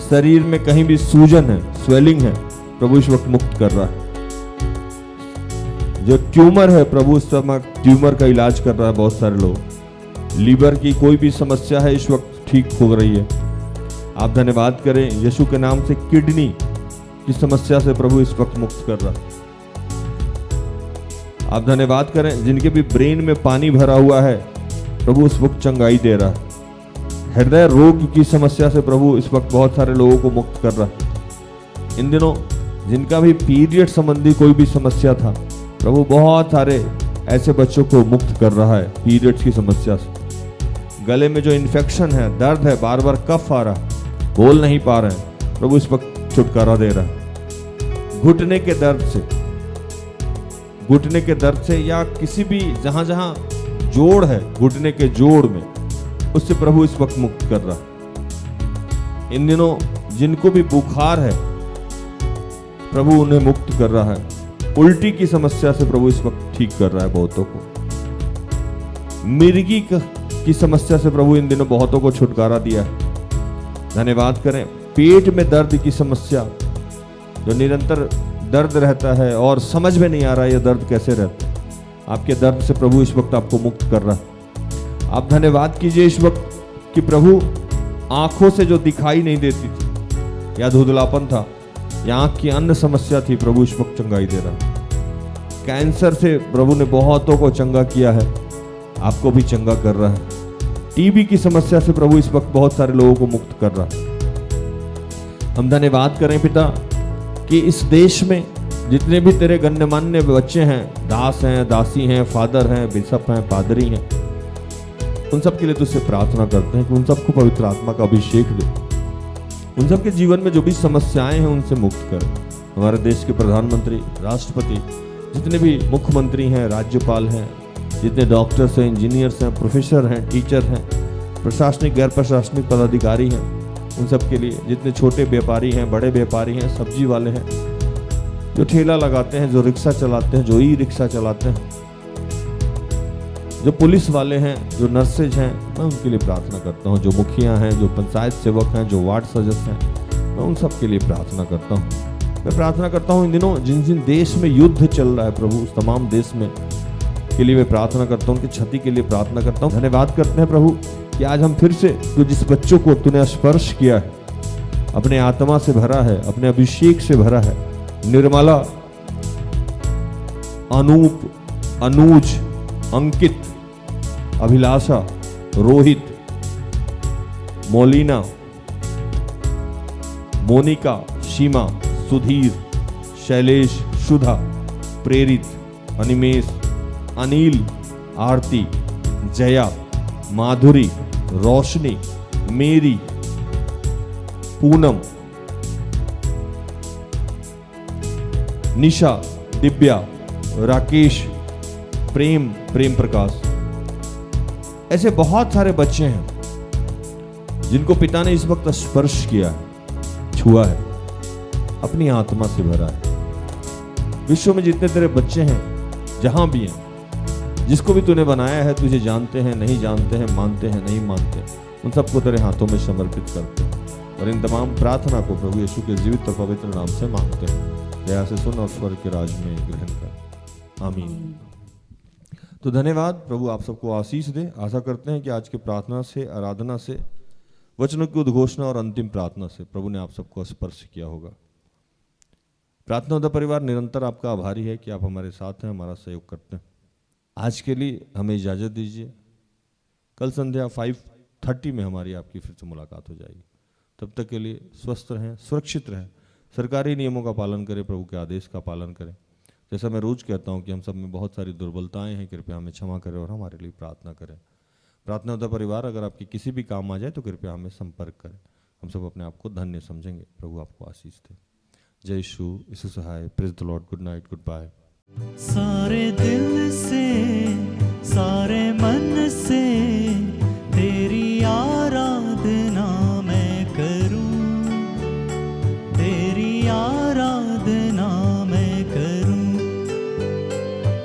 शरीर में कहीं भी सूजन है, स्वेलिंग है, प्रभु इस वक्त मुक्त कर रहा है। जो ट्यूमर है, प्रभु इस समय ट्यूमर का इलाज कर रहा है। बहुत सारे लोग, लीवर की कोई भी समस्या है इस वक्त ठीक हो रही है। आप धन्यवाद करें, यीशु के नाम से किडनी की समस्या से प्रभु इस वक्त मुक्त कर रहा है। आप धन्यवाद करें, जिनके भी ब्रेन में पानी भरा हुआ है, प्रभु इस वक्त चंगाई दे रहा है। हृदय रोग की समस्या से प्रभु इस वक्त बहुत सारे लोगों को मुक्त कर रहा है। इन दिनों जिनका भी पीरियड संबंधी कोई भी समस्या था, प्रभु बहुत सारे ऐसे बच्चों को मुक्त कर रहा है पीरियड्स की समस्या से। गले में जो इन्फेक्शन है, दर्द है, बार बार कफ आ रहा है, बोल नहीं पा रहे हैं, प्रभु इस वक्त छुटकारा दे रहा है। घुटने के दर्द से, घुटने के दर्द से या किसी भी जहां जहां जोड़ है, घुटने के जोड़ में, उससे प्रभु इस वक्त मुक्त कर रहा है। इन दिनों जिनको भी बुखार है, प्रभु उन्हें मुक्त कर रहा है। उल्टी की समस्या से प्रभु इस वक्त ठीक कर रहा है बहुतों को। मिर्गी की समस्या से प्रभु इन दिनों बहुतों को छुटकारा दिया है। धन्यवाद करें। पेट में दर्द की समस्या, जो निरंतर दर्द रहता है और समझ में नहीं आ रहा है यह दर्द कैसे रहता है, आपके दर्द से प्रभु इस वक्त आपको मुक्त कर रहा है। आप धन्यवाद कीजिए इस वक्त कि प्रभु आंखों से जो दिखाई नहीं देती थी, या धुंधलापन था, या आंख की अन्य समस्या थी, प्रभु इस वक्त चंगाई दे रहा है। कैंसर से प्रभु ने बहुतों को चंगा किया है, आपको भी चंगा कर रहा है। टीबी की समस्या से प्रभु इस वक्त बहुत सारे लोगों को मुक्त कर रहा है। हम धन्यवाद करें पिता कि इस देश में जितने भी तेरे गण्यमान्य बच्चे हैं, दास हैं, दासी हैं, फादर हैं, बिशप हैं, पादरी हैं, उन सब के लिए तुझसे प्रार्थना करते हैं कि उन सबको पवित्र आत्मा का अभिषेक दे, उन सब के जीवन में जो भी समस्याएं हैं उनसे मुक्त कर। हमारे देश के प्रधानमंत्री, राष्ट्रपति, जितने भी मुख्यमंत्री हैं, राज्यपाल हैं, जितने डॉक्टर्स हैं, इंजीनियर्स हैं, प्रोफेसर हैं, टीचर हैं, प्रशासनिक गैर प्रशासनिक पदाधिकारी हैं, उन सब के लिए, जितने छोटे व्यापारी हैं, बड़े व्यापारी हैं, सब्जी वाले हैं, जो ठेला लगाते हैं, जो रिक्शा चलाते हैं, जो ई रिक्शा चलाते हैं, जो पुलिस वाले हैं, जो नर्सेज हैं, मैं उनके लिए प्रार्थना करता हूँ। जो मुखिया हैं, जो पंचायत सेवक हैं, जो वार्ड सदस्य हैं, मैं उन सब के लिए प्रार्थना करता हूँ। मैं प्रार्थना करता हूँ इन दिनों जिन जिन देश में युद्ध चल रहा है प्रभु, उस तमाम देश में के लिए मैं प्रार्थना करता हूँ, कि क्षति के लिए प्रार्थना करता हूँ। धन्यवाद करते हैं प्रभु कि आज हम फिर से जो जिस बच्चों को तूने स्पर्श किया है, अपने आत्मा से भरा है, अपने अभिषेक से भरा है, निर्मला, अनूप, अनुज, अंकित, अभिलाषा, रोहित, मोलिना, मोनिका, सीमा, सुधीर, शैलेश, सुधा, प्रेरित, अनिमेश, अनिल, आरती, जया, माधुरी, रोशनी, मेरी, पूनम, निशा, दिव्या, राकेश, प्रेम, प्रेम प्रकाश, ऐसे बहुत सारे बच्चे हैं जिनको पिता ने इस वक्त स्पर्श किया है, छुआ है, अपनी आत्मा से भरा है। विश्व में जितने तेरे बच्चे हैं, जहां भी हैं, जिसको भी तूने बनाया है, तुझे जानते हैं, नहीं जानते हैं, मानते हैं, नहीं मानते, उन सबको तेरे हाथों में समर्पित करते हैं और इन तमाम प्रार्थना को प्रभु यीशु के जीवित और पवित्र नाम से मांगते हैं। दया से सुन और स्वर्ग के राज में ग्रहण कर, आमीन। तो धन्यवाद, प्रभु आप सबको आशीष दे। आशा करते हैं कि आज की प्रार्थना से, आराधना से, वचनों की उद्घोषणा और अंतिम प्रार्थना से प्रभु ने आप सबको स्पर्श किया होगा। प्रार्थना उद्धा परिवार निरंतर आपका आभारी है कि आप हमारे साथ हैं, हमारा सहयोग करते हैं। आज के लिए हमें इजाज़त दीजिए। कल संध्या 5:30 में हमारी आपकी फिर से मुलाकात हो जाएगी। तब तक के लिए स्वस्थ रहें, सुरक्षित रहें, सरकारी नियमों का पालन करें, प्रभु के आदेश का पालन करें। जैसा मैं रोज कहता हूं कि हम सब में बहुत सारी दुर्बलताएं हैं, कृपया हमें क्षमा करें और हमारे लिए प्रार्थना करें। प्रार्थना उद्धा परिवार अगर आपकी किसी भी काम आ जाए तो कृपया हमें संपर्क करें। हम सब अपने आप को धन्य समझेंगे। प्रभु आपको आशीष दे। जय यीशु सहाय। Praise the Lord. Good night, goodbye. सारे दिल से, सारे मन से तेरी आराधना मैं करूं, तेरी आराधना मैं करूं।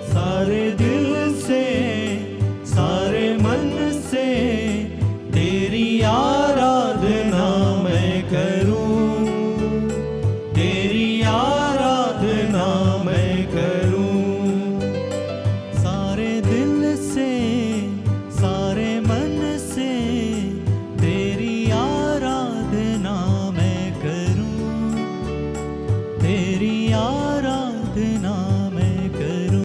सारे दिल से, सारे मन से तेरी आराधना मैं करूं, तेरी आराधना मैं करूं। सारे दिल से, सारे मन से तेरी आराधना मैं करूं, तेरी